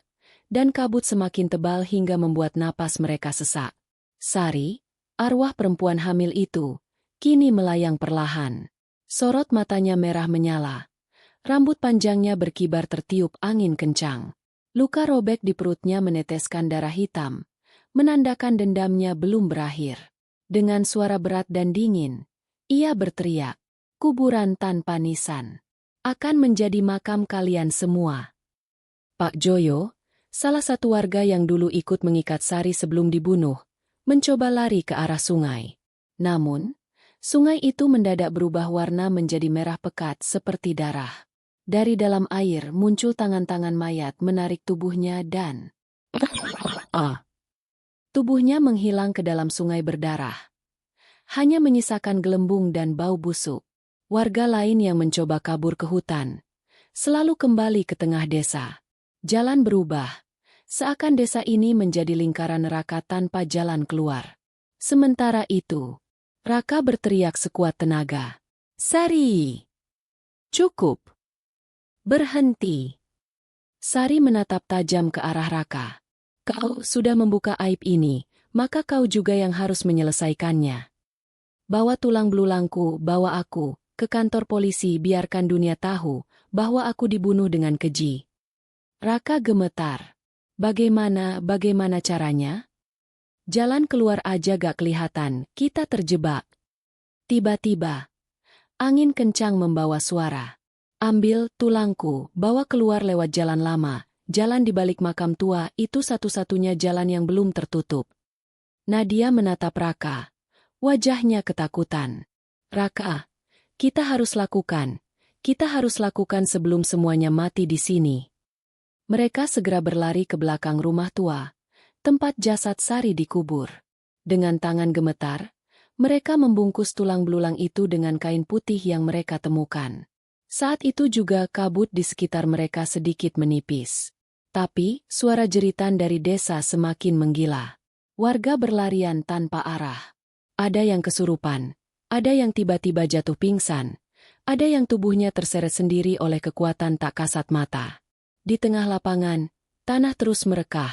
dan kabut semakin tebal hingga membuat napas mereka sesak. Sari, arwah perempuan hamil itu, kini melayang perlahan. Sorot matanya merah menyala. Rambut panjangnya berkibar tertiup angin kencang. Luka robek di perutnya meneteskan darah hitam, menandakan dendamnya belum berakhir. Dengan suara berat dan dingin, ia berteriak, "Kuburan tanpa nisan akan menjadi makam kalian semua." Pak Joyo, salah satu warga yang dulu ikut mengikat Sari sebelum dibunuh, mencoba lari ke arah sungai. Namun, sungai itu mendadak berubah warna menjadi merah pekat seperti darah. Dari dalam air muncul tangan-tangan mayat menarik tubuhnya dan tubuhnya menghilang ke dalam sungai berdarah. Hanya menyisakan gelembung dan bau busuk. Warga lain yang mencoba kabur ke hutan selalu kembali ke tengah desa. Jalan berubah, seakan desa ini menjadi lingkaran neraka tanpa jalan keluar. Sementara itu, Raka berteriak sekuat tenaga, "Sari! Cukup! Berhenti!" Sari menatap tajam ke arah Raka. "Kau sudah membuka aib ini, maka kau juga yang harus menyelesaikannya. Bawa tulang belulangku, bawa aku ke kantor polisi, biarkan dunia tahu bahwa aku dibunuh dengan keji." Raka gemetar. Bagaimana caranya? Jalan keluar aja gak kelihatan, kita terjebak. Tiba-tiba, angin kencang membawa suara. Ambil tulangku, bawa keluar lewat jalan lama. Jalan di balik makam tua itu satu-satunya jalan yang belum tertutup. Nadia menatap Raka. Wajahnya ketakutan. Raka, kita harus lakukan. Kita harus lakukan sebelum semuanya mati di sini. Mereka segera berlari ke belakang rumah tua, tempat jasad Sari dikubur. Dengan tangan gemetar, mereka membungkus tulang belulang itu dengan kain putih yang mereka temukan. Saat itu juga kabut di sekitar mereka sedikit menipis. Tapi, suara jeritan dari desa semakin menggila. Warga berlarian tanpa arah. Ada yang kesurupan, ada yang tiba-tiba jatuh pingsan, ada yang tubuhnya terseret sendiri oleh kekuatan tak kasat mata. Di tengah lapangan, tanah terus merekah,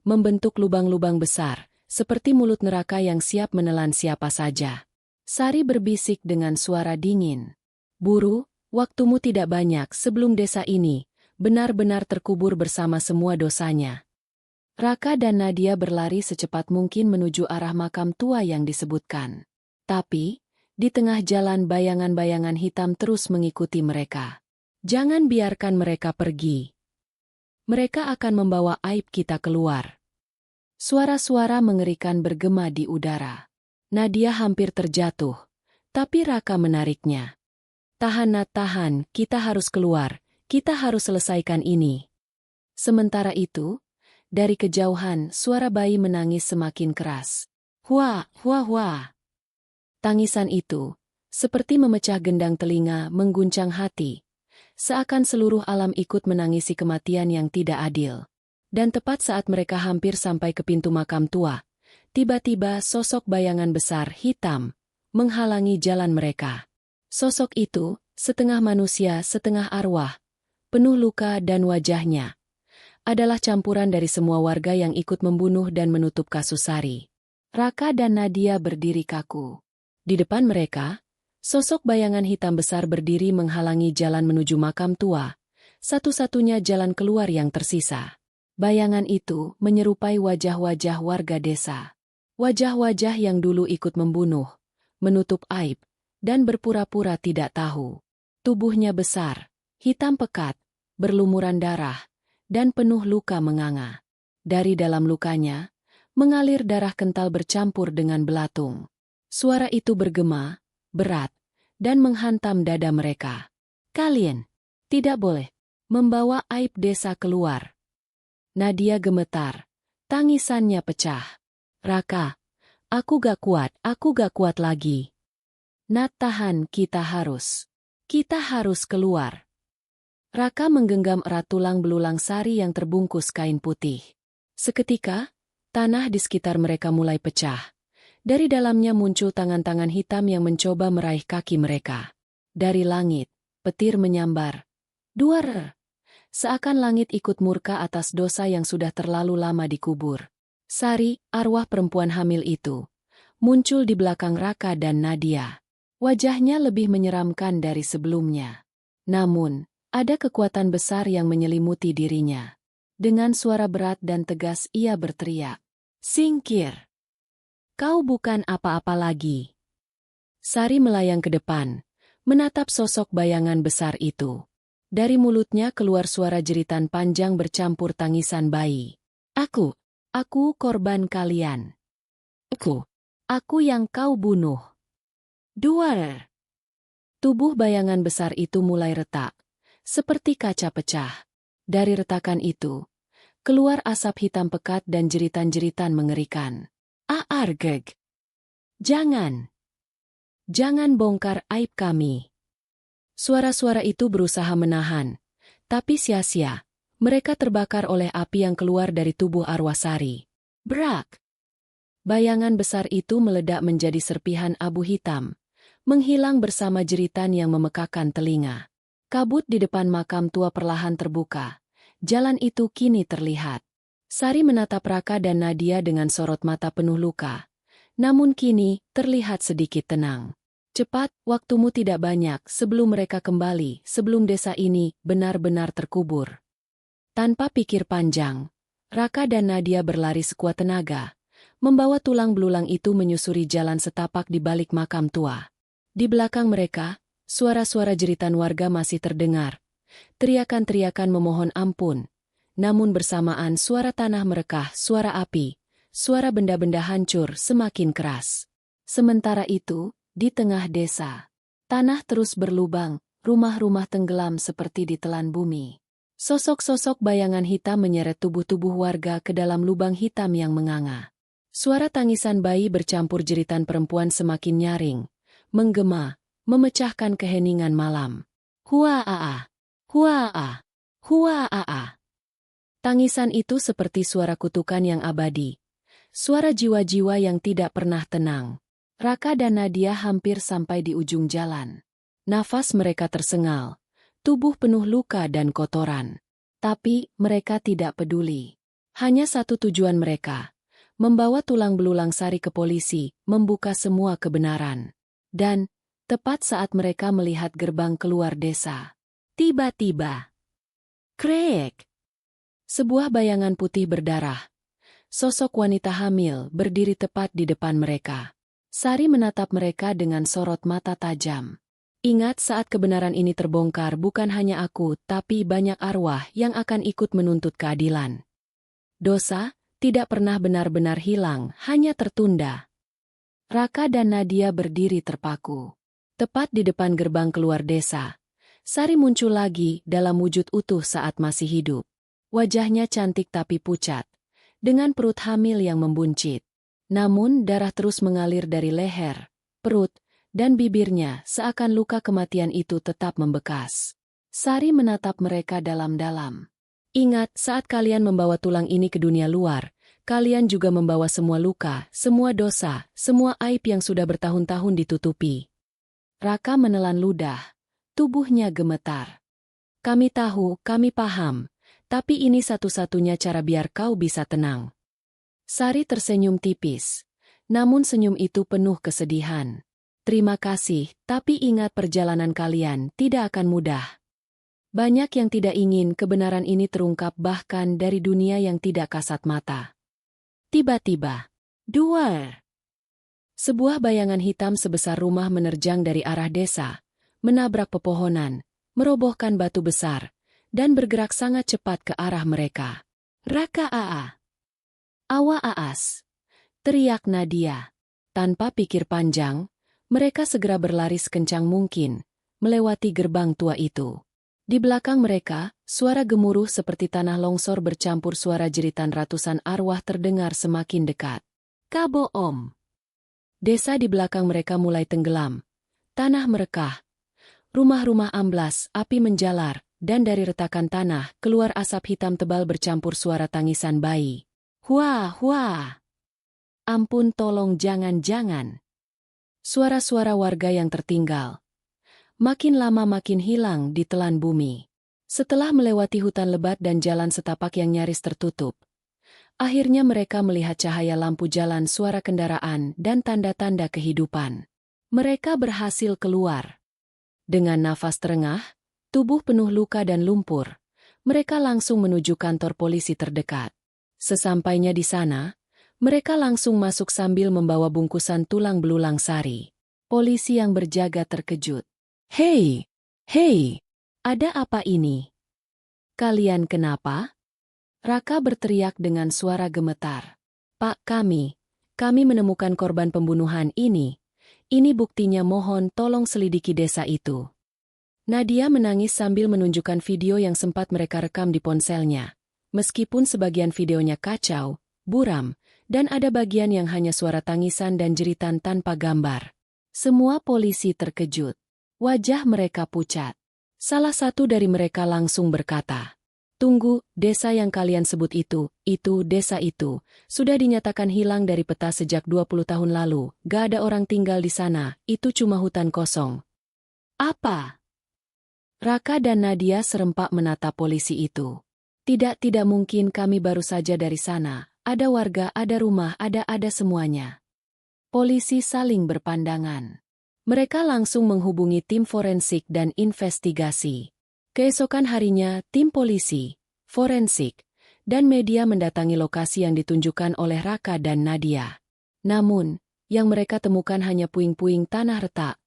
membentuk lubang-lubang besar, seperti mulut neraka yang siap menelan siapa saja. Sari berbisik dengan suara dingin. Buru, waktumu tidak banyak sebelum desa ini benar-benar terkubur bersama semua dosanya. Raka dan Nadia berlari secepat mungkin menuju arah makam tua yang disebutkan. Tapi, di tengah jalan bayangan-bayangan hitam terus mengikuti mereka. Jangan biarkan mereka pergi. Mereka akan membawa aib kita keluar. Suara-suara mengerikan bergema di udara. Nadia hampir terjatuh, tapi Raka menariknya. Tahan, kita harus keluar. Kita harus selesaikan ini. Sementara itu, dari kejauhan suara bayi menangis semakin keras. Hua, hua, hua. Tangisan itu, seperti memecah gendang telinga, mengguncang hati. Seakan seluruh alam ikut menangisi kematian yang tidak adil. Dan tepat saat mereka hampir sampai ke pintu makam tua, tiba-tiba sosok bayangan besar hitam menghalangi jalan mereka. Sosok itu, setengah manusia, setengah arwah, penuh luka dan wajahnya adalah campuran dari semua warga yang ikut membunuh dan menutup kasus Sari. Raka dan Nadia berdiri kaku. Di depan mereka, sosok bayangan hitam besar berdiri menghalangi jalan menuju makam tua, satu-satunya jalan keluar yang tersisa. Bayangan itu menyerupai wajah-wajah warga desa. Wajah-wajah yang dulu ikut membunuh, menutup aib, dan berpura-pura tidak tahu. Tubuhnya besar, hitam pekat, berlumuran darah, dan penuh luka menganga. Dari dalam lukanya, mengalir darah kental bercampur dengan belatung. Suara itu bergema, berat, dan menghantam dada mereka. Kalian tidak boleh membawa aib desa keluar. Nadia gemetar, tangisannya pecah. Raka, aku gak kuat lagi. Nat, tahan, kita harus keluar. Raka menggenggam erat tulang belulang Sari yang terbungkus kain putih. Seketika, tanah di sekitar mereka mulai pecah. Dari dalamnya muncul tangan-tangan hitam yang mencoba meraih kaki mereka. Dari langit, petir menyambar. Duar! Seakan langit ikut murka atas dosa yang sudah terlalu lama dikubur. Sari, arwah perempuan hamil itu, muncul di belakang Raka dan Nadia. Wajahnya lebih menyeramkan dari sebelumnya. Namun, ada kekuatan besar yang menyelimuti dirinya. Dengan suara berat dan tegas ia berteriak, "Singkir! Kau bukan apa-apa lagi." Sari melayang ke depan, menatap sosok bayangan besar itu. Dari mulutnya keluar suara jeritan panjang bercampur tangisan bayi. Aku korban kalian. Aku yang kau bunuh." Duar! Tubuh bayangan besar itu mulai retak, seperti kaca pecah. Dari retakan itu, keluar asap hitam pekat dan jeritan-jeritan mengerikan. Argeg! Jangan bongkar aib kami. Suara-suara itu berusaha menahan, tapi sia-sia. Mereka terbakar oleh api yang keluar dari tubuh arwah Sari. Brak! Bayangan besar itu meledak menjadi serpihan abu hitam, menghilang bersama jeritan yang memekakan telinga. Kabut di depan makam tua perlahan terbuka. Jalan itu kini terlihat. Sari menatap Raka dan Nadia dengan sorot mata penuh luka. Namun kini terlihat sedikit tenang. Cepat, waktumu tidak banyak sebelum mereka kembali, sebelum desa ini benar-benar terkubur. Tanpa pikir panjang, Raka dan Nadia berlari sekuat tenaga, membawa tulang belulang itu menyusuri jalan setapak di balik makam tua. Di belakang mereka, suara-suara jeritan warga masih terdengar, teriakan-teriakan memohon ampun, namun bersamaan suara tanah merekah, suara api, suara benda-benda hancur semakin keras. Sementara itu, di tengah desa, tanah terus berlubang, rumah-rumah tenggelam seperti ditelan bumi. Sosok-sosok bayangan hitam menyeret tubuh-tubuh warga ke dalam lubang hitam yang menganga. Suara tangisan bayi bercampur jeritan perempuan semakin nyaring, menggema, memecahkan keheningan malam. Huaa, huaa, huaa. Tangisan itu seperti suara kutukan yang abadi, suara jiwa-jiwa yang tidak pernah tenang. Raka dan Nadia hampir sampai di ujung jalan. Nafas mereka tersengal, tubuh penuh luka dan kotoran. Tapi mereka tidak peduli. Hanya satu tujuan mereka, membawa tulang belulang Sari ke polisi, membuka semua kebenaran. Dan, tepat saat mereka melihat gerbang keluar desa, tiba-tiba, krek! Sebuah bayangan putih berdarah. Sosok wanita hamil berdiri tepat di depan mereka. Sari menatap mereka dengan sorot mata tajam. Ingat, saat kebenaran ini terbongkar, bukan hanya aku, tapi banyak arwah yang akan ikut menuntut keadilan. Dosa tidak pernah benar-benar hilang, hanya tertunda. Raka dan Nadia berdiri terpaku. Tepat di depan gerbang keluar desa, Sari muncul lagi dalam wujud utuh saat masih hidup. Wajahnya cantik tapi pucat, dengan perut hamil yang membuncit. Namun darah terus mengalir dari leher, perut, dan bibirnya seakan luka kematian itu tetap membekas. Sari menatap mereka dalam-dalam. Ingat, saat kalian membawa tulang ini ke dunia luar, kalian juga membawa semua luka, semua dosa, semua aib yang sudah bertahun-tahun ditutupi. Raka menelan ludah, tubuhnya gemetar. Kami tahu, kami paham, tapi ini satu-satunya cara biar kau bisa tenang. Sari tersenyum tipis, namun senyum itu penuh kesedihan. Terima kasih, tapi ingat perjalanan kalian tidak akan mudah. Banyak yang tidak ingin kebenaran ini terungkap bahkan dari dunia yang tidak kasat mata. Tiba-tiba, duar! Sebuah bayangan hitam sebesar rumah menerjang dari arah desa, menabrak pepohonan, merobohkan batu besar, dan bergerak sangat cepat ke arah mereka. Raka Aa! Awa Aas! Teriak Nadia. Tanpa pikir panjang, mereka segera berlari sekencang mungkin, melewati gerbang tua itu. Di belakang mereka, suara gemuruh seperti tanah longsor bercampur suara jeritan ratusan arwah terdengar semakin dekat. Kabo Om! Desa di belakang mereka mulai tenggelam. Tanah merekah. Rumah-rumah amblas, api menjalar, dan dari retakan tanah keluar asap hitam tebal bercampur suara tangisan bayi. Huaa, huaa! Ampun, tolong, jangan-jangan! Suara-suara warga yang tertinggal. Makin lama makin hilang di telan bumi. Setelah melewati hutan lebat dan jalan setapak yang nyaris tertutup, akhirnya mereka melihat cahaya lampu jalan, suara kendaraan, dan tanda-tanda kehidupan. Mereka berhasil keluar. Dengan nafas terengah, tubuh penuh luka dan lumpur, mereka langsung menuju kantor polisi terdekat. Sesampainya di sana, mereka langsung masuk sambil membawa bungkusan tulang belulang Sari. Polisi yang berjaga terkejut. Hei, hei, ada apa ini? Kalian kenapa? Raka berteriak dengan suara gemetar. Pak, kami menemukan korban pembunuhan ini. Ini buktinya, mohon tolong selidiki desa itu. Nadia menangis sambil menunjukkan video yang sempat mereka rekam di ponselnya. Meskipun sebagian videonya kacau, buram, dan ada bagian yang hanya suara tangisan dan jeritan tanpa gambar. Semua polisi terkejut. Wajah mereka pucat. Salah satu dari mereka langsung berkata, "Tunggu, desa yang kalian sebut itu desa itu, sudah dinyatakan hilang dari peta sejak 20 tahun lalu, gak ada orang tinggal di sana, itu cuma hutan kosong." Apa? Raka dan Nadia serempak menatap polisi itu. Tidak mungkin, kami baru saja dari sana. Ada warga, ada rumah, ada semuanya. Polisi saling berpandangan. Mereka langsung menghubungi tim forensik dan investigasi. Keesokan harinya, tim polisi, forensik, dan media mendatangi lokasi yang ditunjukkan oleh Raka dan Nadia. Namun, yang mereka temukan hanya puing-puing tanah retak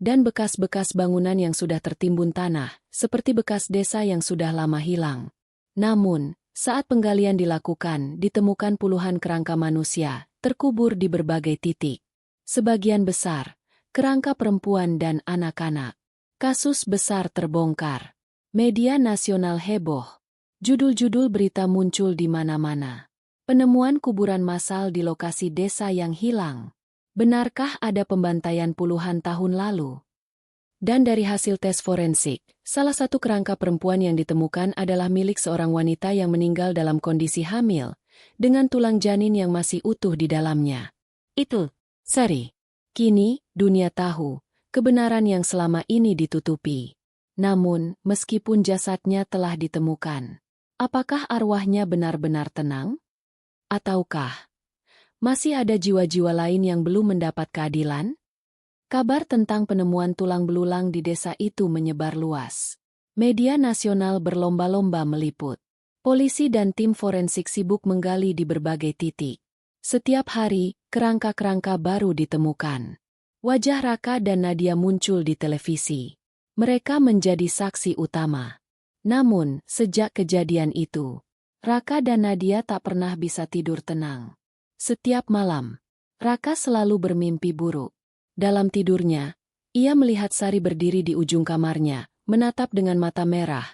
dan bekas-bekas bangunan yang sudah tertimbun tanah, seperti bekas desa yang sudah lama hilang. Namun, saat penggalian dilakukan, ditemukan puluhan kerangka manusia terkubur di berbagai titik. Sebagian besar, kerangka perempuan dan anak-anak. Kasus besar terbongkar. Media nasional heboh. Judul-judul berita muncul di mana-mana. Penemuan kuburan massal di lokasi desa yang hilang. Benarkah ada pembantaian puluhan tahun lalu? Dan dari hasil tes forensik, salah satu kerangka perempuan yang ditemukan adalah milik seorang wanita yang meninggal dalam kondisi hamil, dengan tulang janin yang masih utuh di dalamnya. Itu, Sari. Kini, dunia tahu, kebenaran yang selama ini ditutupi. Namun, meskipun jasadnya telah ditemukan, apakah arwahnya benar-benar tenang? Ataukah masih ada jiwa-jiwa lain yang belum mendapat keadilan? Kabar tentang penemuan tulang belulang di desa itu menyebar luas. Media nasional berlomba-lomba meliput. Polisi dan tim forensik sibuk menggali di berbagai titik. Setiap hari, kerangka-kerangka baru ditemukan. Wajah Raka dan Nadia muncul di televisi. Mereka menjadi saksi utama. Namun, sejak kejadian itu, Raka dan Nadia tak pernah bisa tidur tenang. Setiap malam, Raka selalu bermimpi buruk. Dalam tidurnya, ia melihat Sari berdiri di ujung kamarnya, menatap dengan mata merah,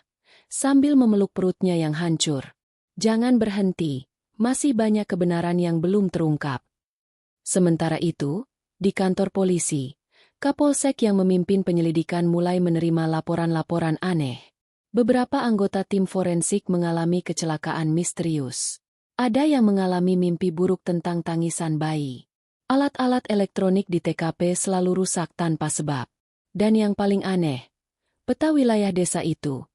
sambil memeluk perutnya yang hancur. Jangan berhenti, masih banyak kebenaran yang belum terungkap. Sementara itu, di kantor polisi, Kapolsek yang memimpin penyelidikan mulai menerima laporan-laporan aneh. Beberapa anggota tim forensik mengalami kecelakaan misterius. Ada yang mengalami mimpi buruk tentang tangisan bayi. Alat-alat elektronik di TKP selalu rusak tanpa sebab. Dan yang paling aneh, peta wilayah desa itu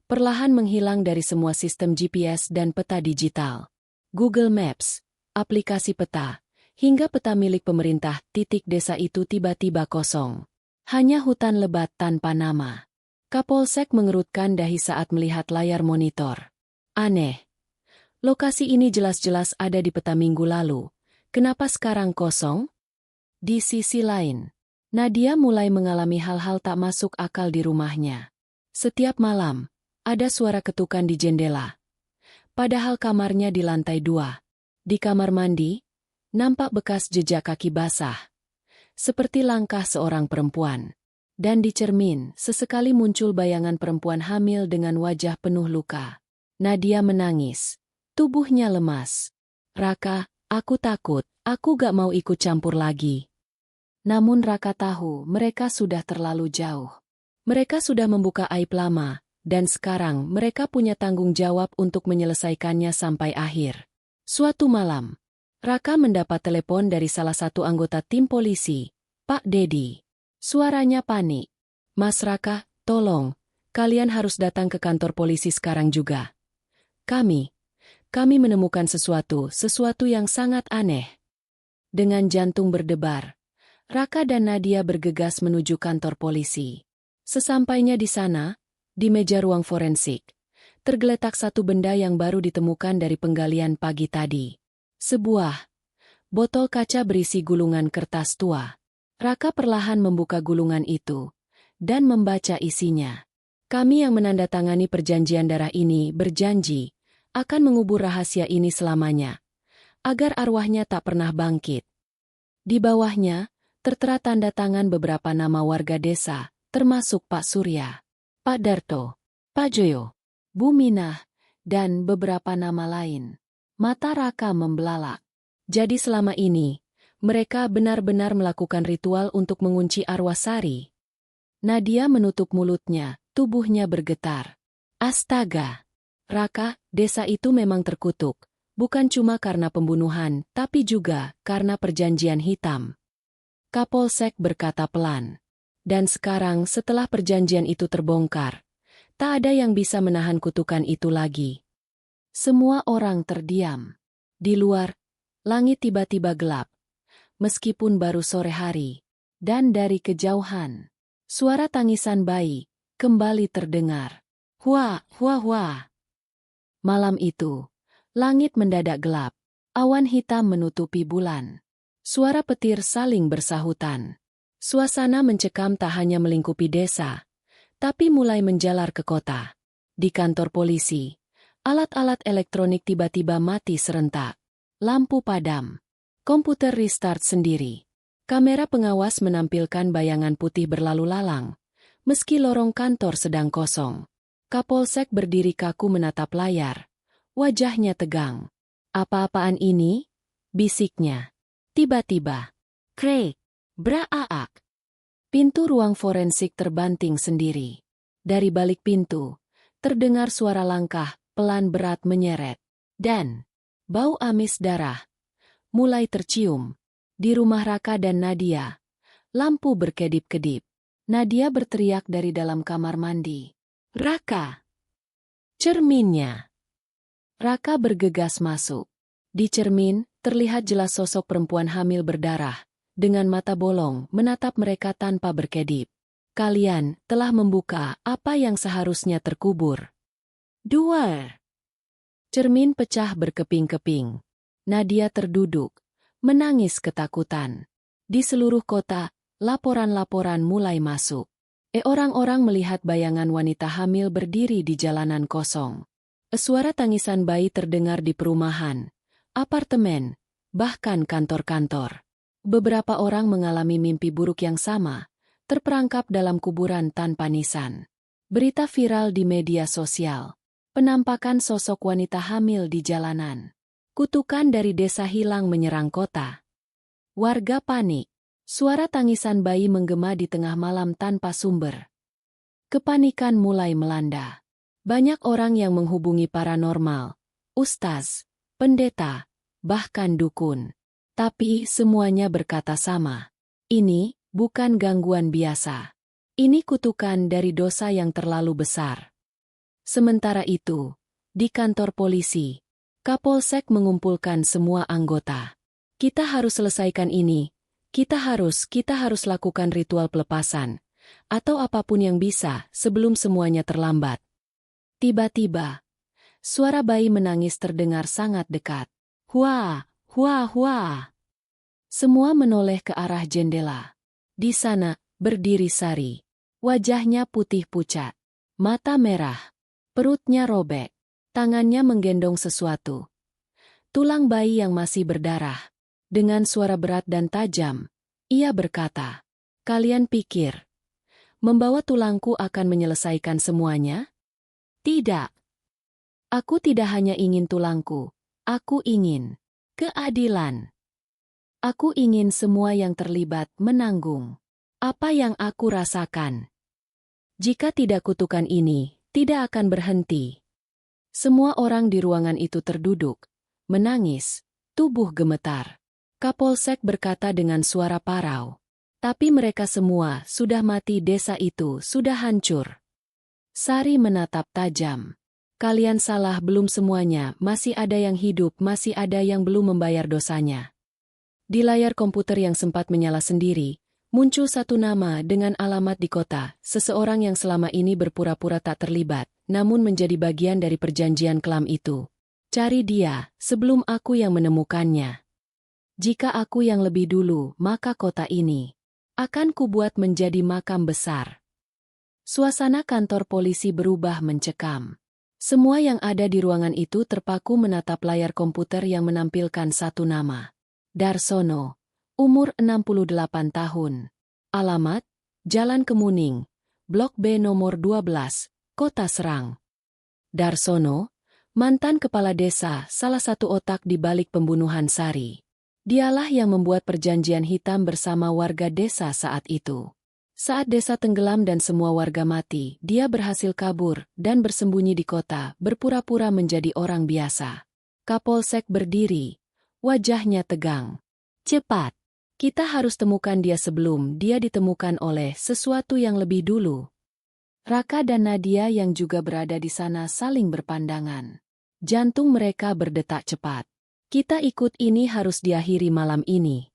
perlahan menghilang dari semua sistem GPS dan peta digital. Google Maps, aplikasi peta, hingga peta milik pemerintah, titik desa itu tiba-tiba kosong. Hanya hutan lebat tanpa nama. Kapolsek mengerutkan dahi saat melihat layar monitor. Aneh. Lokasi ini jelas-jelas ada di peta minggu lalu. Kenapa sekarang kosong? Di sisi lain, Nadia mulai mengalami hal-hal tak masuk akal di rumahnya. Setiap malam, ada suara ketukan di jendela. Padahal kamarnya di lantai 2. Di kamar mandi, nampak bekas jejak kaki basah. Seperti langkah seorang perempuan. Dan di cermin, sesekali muncul bayangan perempuan hamil dengan wajah penuh luka. Nadia menangis. Tubuhnya lemas. Raka, aku takut, aku gak mau ikut campur lagi. Namun Raka tahu mereka sudah terlalu jauh. Mereka sudah membuka aib lama, dan sekarang mereka punya tanggung jawab untuk menyelesaikannya sampai akhir. Suatu malam, Raka mendapat telepon dari salah satu anggota tim polisi, Pak Dedi. Suaranya panik. Mas Raka, tolong, kalian harus datang ke kantor polisi sekarang juga. Kami menemukan sesuatu yang sangat aneh. Dengan jantung berdebar, Raka dan Nadia bergegas menuju kantor polisi. Sesampainya di sana, di meja ruang forensik, tergeletak satu benda yang baru ditemukan dari penggalian pagi tadi. Sebuah botol kaca berisi gulungan kertas tua. Raka perlahan membuka gulungan itu dan membaca isinya. Kami yang menandatangani perjanjian darah ini berjanji akan mengubur rahasia ini selamanya, agar arwahnya tak pernah bangkit. Di bawahnya, tertera tanda tangan beberapa nama warga desa, termasuk Pak Surya, Pak Darto, Pak Joyo, Bu Minah, dan beberapa nama lain. Mata Raka membelalak. Jadi selama ini, mereka benar-benar melakukan ritual untuk mengunci arwah Sari. Nadia menutup mulutnya, tubuhnya bergetar. Astaga! Raka, desa itu memang terkutuk, bukan cuma karena pembunuhan, tapi juga karena perjanjian hitam. Kapolsek berkata pelan. Dan sekarang setelah perjanjian itu terbongkar, tak ada yang bisa menahan kutukan itu lagi. Semua orang terdiam. Di luar, langit tiba-tiba gelap. Meskipun baru sore hari. Dan dari kejauhan, suara tangisan bayi kembali terdengar. Hua, hua, hua. Malam itu, langit mendadak gelap. Awan hitam menutupi bulan. Suara petir saling bersahutan. Suasana mencekam tak hanya melingkupi desa, tapi mulai menjalar ke kota. Di kantor polisi, alat-alat elektronik tiba-tiba mati serentak. Lampu padam. Komputer restart sendiri. Kamera pengawas menampilkan bayangan putih berlalu lalang, meski lorong kantor sedang kosong. Kapolsek berdiri kaku menatap layar. Wajahnya tegang. "Apa-apaan ini?" bisiknya. Tiba-tiba, krek, braak. Pintu ruang forensik terbanting sendiri. Dari balik pintu, terdengar suara langkah pelan berat menyeret. Dan bau amis darah mulai tercium. Di rumah Raka dan Nadia, lampu berkedip-kedip. Nadia berteriak dari dalam kamar mandi. "Raka! Cerminnya!" Raka bergegas masuk. Di cermin, terlihat jelas sosok perempuan hamil berdarah, dengan mata bolong menatap mereka tanpa berkedip. "Kalian telah membuka apa yang seharusnya terkubur." "Duar!" Cermin pecah berkeping-keping. Nadia terduduk, menangis ketakutan. Di seluruh kota, laporan-laporan mulai masuk. Orang-orang melihat bayangan wanita hamil berdiri di jalanan kosong. Suara tangisan bayi terdengar di perumahan, apartemen, bahkan kantor-kantor. Beberapa orang mengalami mimpi buruk yang sama, terperangkap dalam kuburan tanpa nisan. Berita viral di media sosial. Penampakan sosok wanita hamil di jalanan. Kutukan dari desa hilang menyerang kota. Warga panik. Suara tangisan bayi menggema di tengah malam tanpa sumber. Kepanikan mulai melanda. Banyak orang yang menghubungi paranormal, ustaz, pendeta, bahkan dukun. Tapi semuanya berkata sama. Ini bukan gangguan biasa. Ini kutukan dari dosa yang terlalu besar. Sementara itu, di kantor polisi, Kapolsek mengumpulkan semua anggota. "Kita harus selesaikan ini. Kita harus lakukan ritual pelepasan, atau apapun yang bisa sebelum semuanya terlambat." Tiba-tiba, suara bayi menangis terdengar sangat dekat. "Hua, hua, hua." Semua menoleh ke arah jendela. Di sana, berdiri Sari. Wajahnya putih pucat, mata merah, perutnya robek, tangannya menggendong sesuatu. Tulang bayi yang masih berdarah. Dengan suara berat dan tajam, ia berkata, "Kalian pikir, membawa tulangku akan menyelesaikan semuanya? Tidak. Aku tidak hanya ingin tulangku, aku ingin keadilan. Aku ingin semua yang terlibat menanggung apa yang aku rasakan. Jika tidak, kutukan ini tidak akan berhenti." Semua orang di ruangan itu terduduk, menangis, tubuh gemetar. Kapolsek berkata dengan suara parau, "Tapi mereka semua sudah mati, desa itu sudah hancur." Sari menatap tajam. "Kalian salah, belum semuanya, masih ada yang hidup, masih ada yang belum membayar dosanya." Di layar komputer yang sempat menyala sendiri, muncul satu nama dengan alamat di kota, seseorang yang selama ini berpura-pura tak terlibat, namun menjadi bagian dari perjanjian kelam itu. "Cari dia, sebelum aku yang menemukannya. Jika aku yang lebih dulu, maka kota ini akan kubuat menjadi makam besar." Suasana kantor polisi berubah mencekam. Semua yang ada di ruangan itu terpaku menatap layar komputer yang menampilkan satu nama. Darsono, umur 68 tahun. Alamat, Jalan Kemuning, Blok B nomor 12, Kota Serang. Darsono, mantan kepala desa, salah satu otak di balik pembunuhan Sari. Dialah yang membuat perjanjian hitam bersama warga desa saat itu. Saat desa tenggelam dan semua warga mati, dia berhasil kabur dan bersembunyi di kota, berpura-pura menjadi orang biasa. Kapolsek berdiri, wajahnya tegang. "Cepat, kita harus temukan dia sebelum dia ditemukan oleh sesuatu yang lebih dulu." Raka dan Nadia yang juga berada di sana saling berpandangan. Jantung mereka berdetak cepat. "Kita ikut, ini harus diakhiri malam ini,"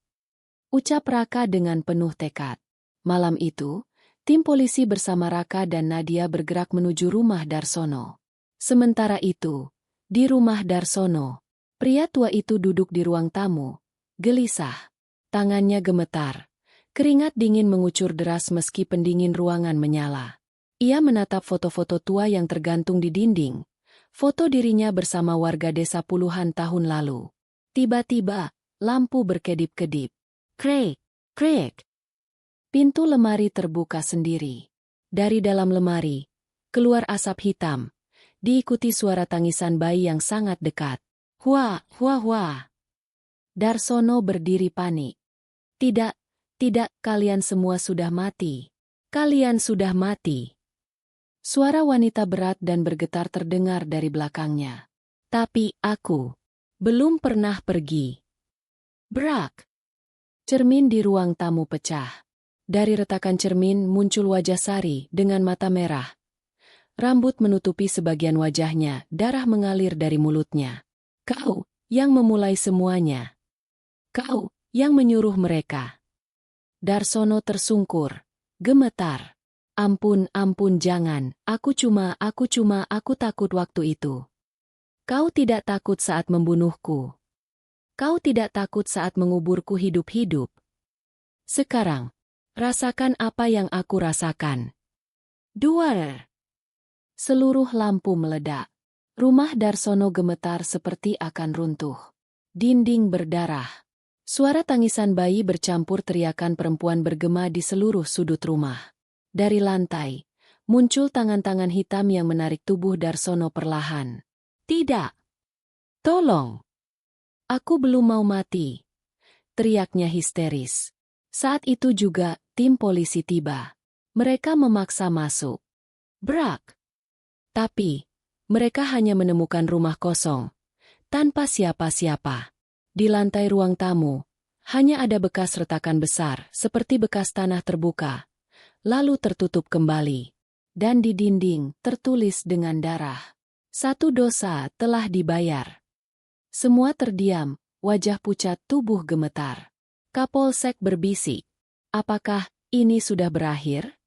ucap Raka dengan penuh tekad. Malam itu, tim polisi bersama Raka dan Nadia bergerak menuju rumah Darsono. Sementara itu, Di rumah Darsono, pria tua itu duduk di ruang tamu, gelisah. Tangannya gemetar. Keringat dingin mengucur deras meski pendingin ruangan menyala. Ia menatap foto-foto tua yang tergantung di dinding. Foto dirinya bersama warga desa puluhan tahun lalu. Tiba-tiba, lampu berkedip-kedip. Krek, krek. Pintu lemari terbuka sendiri. Dari dalam lemari, keluar asap hitam. Diikuti suara tangisan bayi yang sangat dekat. Hua, hua, hua. Darsono berdiri panik. Tidak, tidak, kalian semua sudah mati. Kalian sudah mati. Suara wanita berat dan bergetar terdengar dari belakangnya. Tapi aku belum pernah pergi. Brak. Cermin di ruang tamu pecah. Dari retakan cermin muncul wajah Sari dengan mata merah. Rambut menutupi sebagian wajahnya, darah mengalir dari mulutnya. Kau yang memulai semuanya. Kau yang menyuruh mereka. Darsono tersungkur, gemetar. Ampun, ampun, jangan, aku takut waktu itu. Kau tidak takut saat membunuhku. Kau tidak takut saat menguburku hidup-hidup. Sekarang, rasakan apa yang aku rasakan. Duar. Seluruh lampu meledak. Rumah Darsono gemetar seperti akan runtuh. Dinding berdarah. Suara tangisan bayi bercampur teriakan perempuan bergema di seluruh sudut rumah. Dari lantai, muncul tangan-tangan hitam yang menarik tubuh Darsono perlahan. Tidak! Tolong! Aku belum mau mati! Teriaknya histeris. Saat itu juga, tim polisi tiba. Mereka memaksa masuk. Brak! Tapi, mereka hanya menemukan rumah kosong. Tanpa siapa-siapa. Di lantai ruang tamu, hanya ada bekas retakan besar, seperti bekas tanah terbuka, lalu tertutup kembali. Dan di dinding, tertulis dengan darah. Satu dosa telah dibayar. Semua terdiam, wajah pucat, tubuh gemetar. Kapolsek berbisik. Apakah ini sudah berakhir?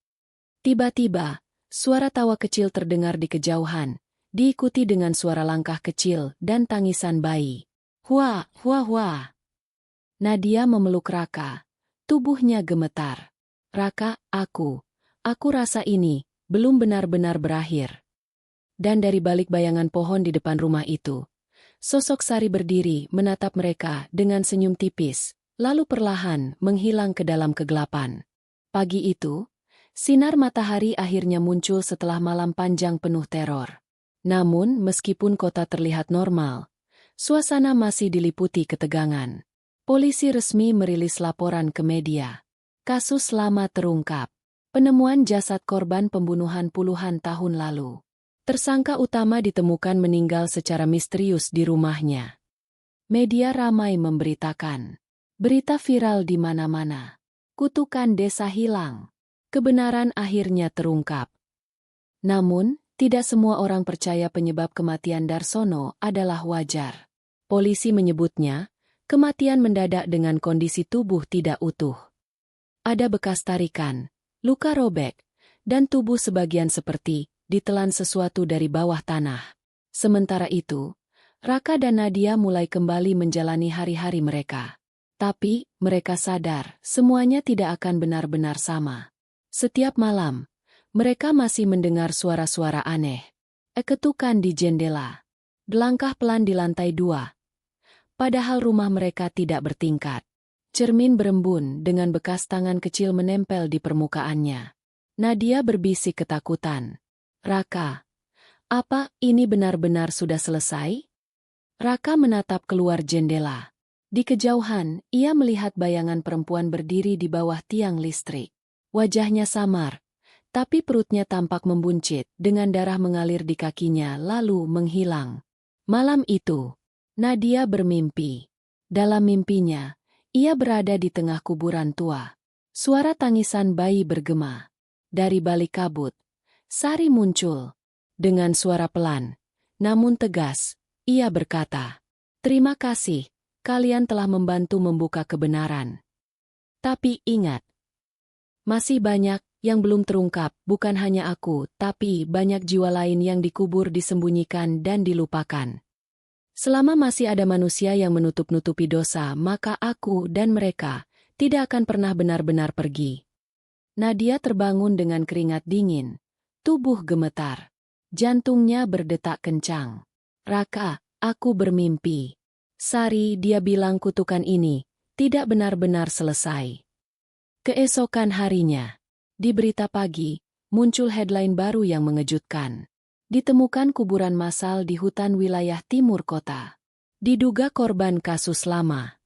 Tiba-tiba, suara tawa kecil terdengar di kejauhan, diikuti dengan suara langkah kecil dan tangisan bayi. Hua, hua, hua. Nadia memeluk Raka. Tubuhnya gemetar. Raka, aku rasa ini belum benar-benar berakhir. Dan dari balik bayangan pohon di depan rumah itu, sosok Sari berdiri menatap mereka dengan senyum tipis, lalu perlahan menghilang ke dalam kegelapan. Pagi itu, sinar matahari akhirnya muncul setelah malam panjang penuh teror. Namun, meskipun kota terlihat normal, suasana masih diliputi ketegangan. Polisi resmi merilis laporan ke media. Kasus lama terungkap. Penemuan jasad korban pembunuhan puluhan tahun lalu. Tersangka utama ditemukan meninggal secara misterius di rumahnya. Media ramai memberitakan. Berita viral di mana-mana. Kutukan desa hilang. Kebenaran akhirnya terungkap. Namun, tidak semua orang percaya penyebab kematian Darsono adalah wajar. Polisi menyebutnya, kematian mendadak dengan kondisi tubuh tidak utuh. Ada bekas tarikan, luka robek, dan tubuh sebagian seperti ditelan sesuatu dari bawah tanah. Sementara itu, Raka dan Nadia mulai kembali menjalani hari-hari mereka. Tapi, mereka sadar, semuanya tidak akan benar-benar sama. Setiap malam, mereka masih mendengar suara-suara aneh. Ketukan di jendela. Langkah pelan di lantai 2. Padahal rumah mereka tidak bertingkat. Cermin berembun dengan bekas tangan kecil menempel di permukaannya. Nadia berbisik ketakutan. Raka, apa ini benar-benar sudah selesai? Raka menatap keluar jendela. Di kejauhan, ia melihat bayangan perempuan berdiri di bawah tiang listrik. Wajahnya samar, tapi perutnya tampak membuncit dengan darah mengalir di kakinya lalu menghilang. Malam itu, Nadia bermimpi. Dalam mimpinya, ia berada di tengah kuburan tua. Suara tangisan bayi bergema. Dari balik kabut, Sari muncul. Dengan suara pelan, namun tegas, ia berkata, "Terima kasih, kalian telah membantu membuka kebenaran. Tapi ingat, masih banyak yang belum terungkap, bukan hanya aku, tapi banyak jiwa lain yang dikubur, disembunyikan dan dilupakan." Selama masih ada manusia yang menutup-nutupi dosa, maka aku dan mereka tidak akan pernah benar-benar pergi. Nadia terbangun dengan keringat dingin. Tubuh gemetar. Jantungnya berdetak kencang. Raka, aku bermimpi. Sari, dia bilang kutukan ini tidak benar-benar selesai. Keesokan harinya, di berita pagi, muncul headline baru yang mengejutkan. Ditemukan kuburan massal di hutan wilayah timur kota. Diduga korban kasus lama.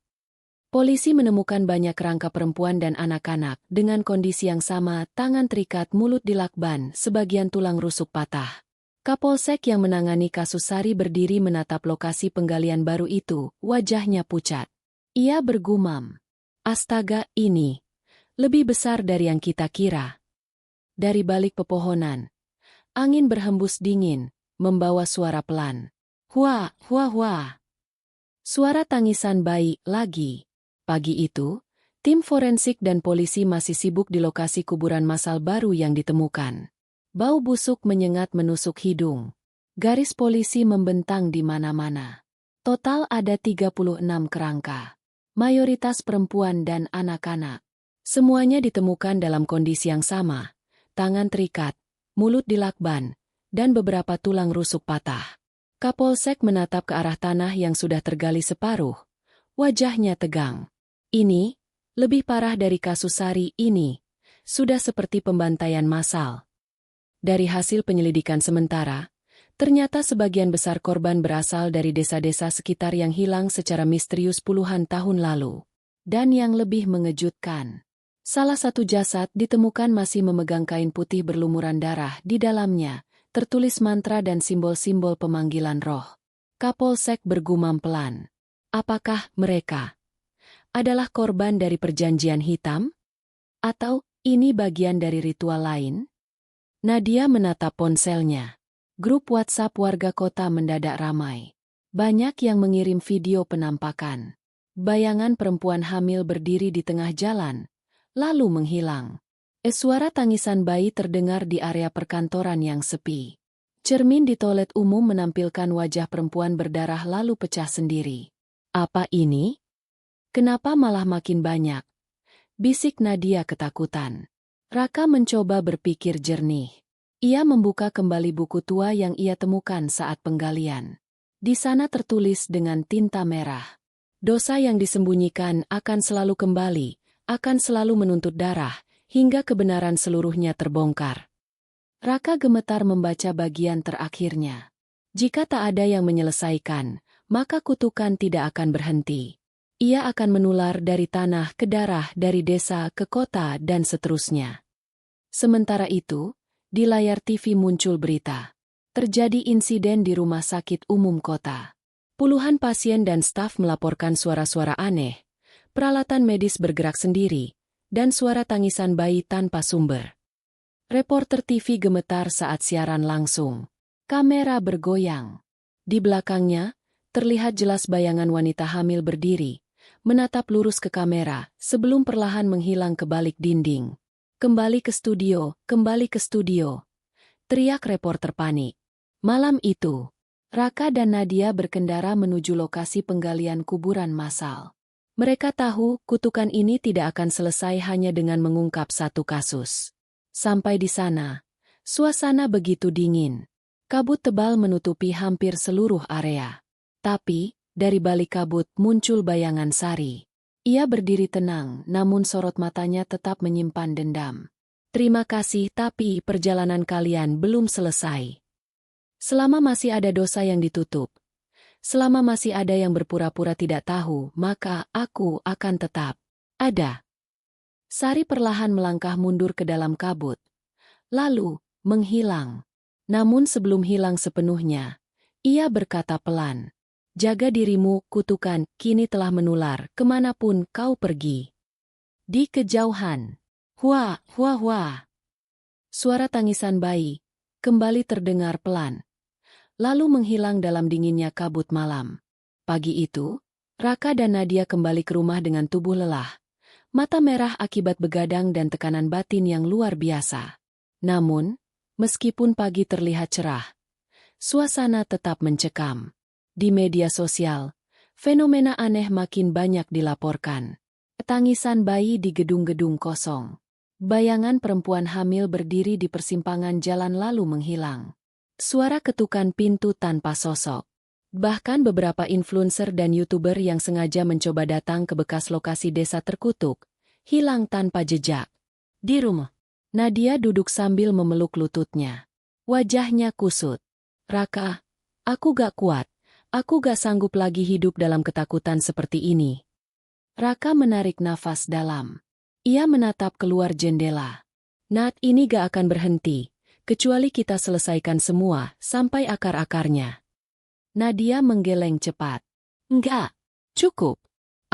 Polisi menemukan banyak kerangka perempuan dan anak-anak dengan kondisi yang sama, tangan terikat, mulut dilakban, sebagian tulang rusuk patah. Kapolsek yang menangani kasus Sari berdiri menatap lokasi penggalian baru itu, wajahnya pucat. Ia bergumam, "Astaga, ini lebih besar dari yang kita kira." Dari balik pepohonan, angin berhembus dingin, membawa suara pelan. Hua, hua, hua. Suara tangisan bayi lagi. Pagi itu, tim forensik dan polisi masih sibuk di lokasi kuburan massal baru yang ditemukan. Bau busuk menyengat menusuk hidung. Garis polisi membentang di mana-mana. Total ada 36 kerangka. Mayoritas perempuan dan anak-anak. Semuanya ditemukan dalam kondisi yang sama. Tangan terikat, mulut dilakban, dan beberapa tulang rusuk patah. Kapolsek menatap ke arah tanah yang sudah tergali separuh. Wajahnya tegang. Ini lebih parah dari kasus Sari ini. Sudah seperti pembantaian massal. Dari hasil penyelidikan sementara, ternyata sebagian besar korban berasal dari desa-desa sekitar yang hilang secara misterius puluhan tahun lalu. Dan yang lebih mengejutkan, salah satu jasad ditemukan masih memegang kain putih berlumuran darah di dalamnya, tertulis mantra dan simbol-simbol pemanggilan roh. Kapolsek bergumam pelan. Apakah mereka adalah korban dari perjanjian hitam? Atau ini bagian dari ritual lain? Nadia menatap ponselnya. Grup WhatsApp warga kota mendadak ramai. Banyak yang mengirim video penampakan. Bayangan perempuan hamil berdiri di tengah jalan, lalu menghilang. Suara tangisan bayi terdengar di area perkantoran yang sepi. Cermin di toilet umum menampilkan wajah perempuan berdarah lalu pecah sendiri. Apa ini? Kenapa malah makin banyak? Bisik Nadia ketakutan. Raka mencoba berpikir jernih. Ia membuka kembali buku tua yang ia temukan saat penggalian. Di sana tertulis dengan tinta merah. Dosa yang disembunyikan akan selalu kembali, akan selalu menuntut darah, hingga kebenaran seluruhnya terbongkar. Raka gemetar membaca bagian terakhirnya. Jika tak ada yang menyelesaikan, maka kutukan tidak akan berhenti. Ia akan menular dari tanah ke darah, dari desa ke kota, dan seterusnya. Sementara itu, di layar TV muncul berita. Terjadi insiden di rumah sakit umum kota. Puluhan pasien dan staf melaporkan suara-suara aneh, peralatan medis bergerak sendiri, dan suara tangisan bayi tanpa sumber. Reporter TV gemetar saat siaran langsung. Kamera bergoyang. Di belakangnya, terlihat jelas bayangan wanita hamil berdiri, menatap lurus ke kamera, sebelum perlahan menghilang ke balik dinding. Kembali ke studio, kembali ke studio. Teriak reporter panik. Malam itu, Raka dan Nadia berkendara menuju lokasi penggalian kuburan massal. Mereka tahu kutukan ini tidak akan selesai hanya dengan mengungkap satu kasus. Sampai di sana, suasana begitu dingin. Kabut tebal menutupi hampir seluruh area. Tapi, dari balik kabut muncul bayangan Sari. Ia berdiri tenang, namun sorot matanya tetap menyimpan dendam. Terima kasih, tapi perjalanan kalian belum selesai. Selama masih ada dosa yang ditutup, selama masih ada yang berpura-pura tidak tahu, maka aku akan tetap ada. Sari perlahan melangkah mundur ke dalam kabut, lalu menghilang. Namun sebelum hilang sepenuhnya, ia berkata pelan, "Jaga dirimu, kutukan kini telah menular kemanapun kau pergi." Di kejauhan, hua, hua, hua. Suara tangisan bayi kembali terdengar pelan, lalu menghilang dalam dinginnya kabut malam. Pagi itu, Raka dan Nadia kembali ke rumah dengan tubuh lelah, mata merah akibat begadang dan tekanan batin yang luar biasa. Namun, meskipun pagi terlihat cerah, suasana tetap mencekam. Di media sosial, fenomena aneh makin banyak dilaporkan. Tangisan bayi di gedung-gedung kosong. Bayangan perempuan hamil berdiri di persimpangan jalan lalu menghilang. Suara ketukan pintu tanpa sosok. Bahkan beberapa influencer dan YouTuber yang sengaja mencoba datang ke bekas lokasi desa terkutuk, hilang tanpa jejak. Di rumah, Nadia duduk sambil memeluk lututnya. Wajahnya kusut. Raka, aku gak kuat. Aku gak sanggup lagi hidup dalam ketakutan seperti ini. Raka menarik nafas dalam. Ia menatap keluar jendela. Nat, ini gak akan berhenti, kecuali kita selesaikan semua, sampai akar-akarnya. Nadia menggeleng cepat. Enggak, cukup.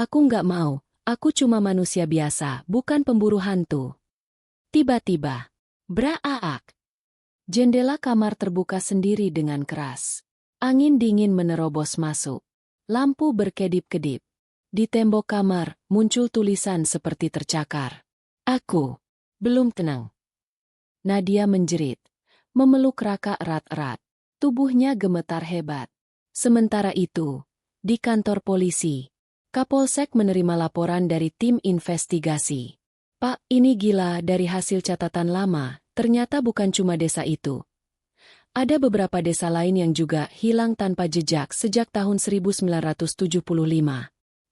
Aku nggak mau, aku cuma manusia biasa, bukan pemburu hantu. Tiba-tiba, braak. Jendela kamar terbuka sendiri dengan keras. Angin dingin menerobos masuk. Lampu berkedip-kedip. Di tembok kamar, muncul tulisan seperti tercakar. Aku belum tenang. Nadia menjerit, memeluk Raka erat-erat. Tubuhnya gemetar hebat. Sementara itu, di kantor polisi, Kapolsek menerima laporan dari tim investigasi. Pak, ini gila, dari hasil catatan lama, ternyata bukan cuma desa itu. Ada beberapa desa lain yang juga hilang tanpa jejak sejak tahun 1975.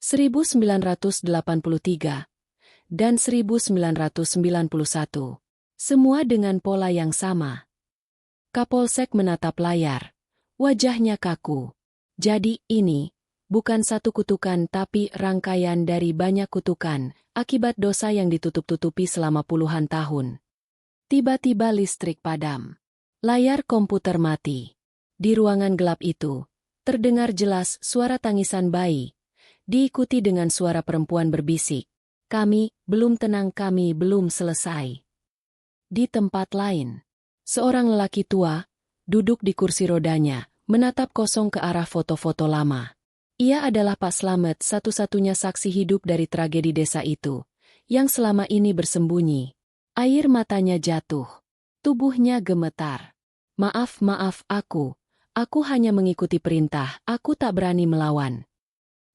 1983, dan 1991. Semua dengan pola yang sama. Kapolsek menatap layar. Wajahnya kaku. Jadi ini, bukan satu kutukan tapi rangkaian dari banyak kutukan, akibat dosa yang ditutup-tutupi selama puluhan tahun. Tiba-tiba listrik padam. Layar komputer mati. Di ruangan gelap itu, terdengar jelas suara tangisan bayi. Diikuti dengan suara perempuan berbisik. Kami belum tenang, kami belum selesai. Di tempat lain, seorang lelaki tua, duduk di kursi rodanya, menatap kosong ke arah foto-foto lama. Ia adalah Pak Slamet, satu-satunya saksi hidup dari tragedi desa itu, yang selama ini bersembunyi. Air matanya jatuh. Tubuhnya gemetar. Maaf, aku hanya mengikuti perintah, aku tak berani melawan.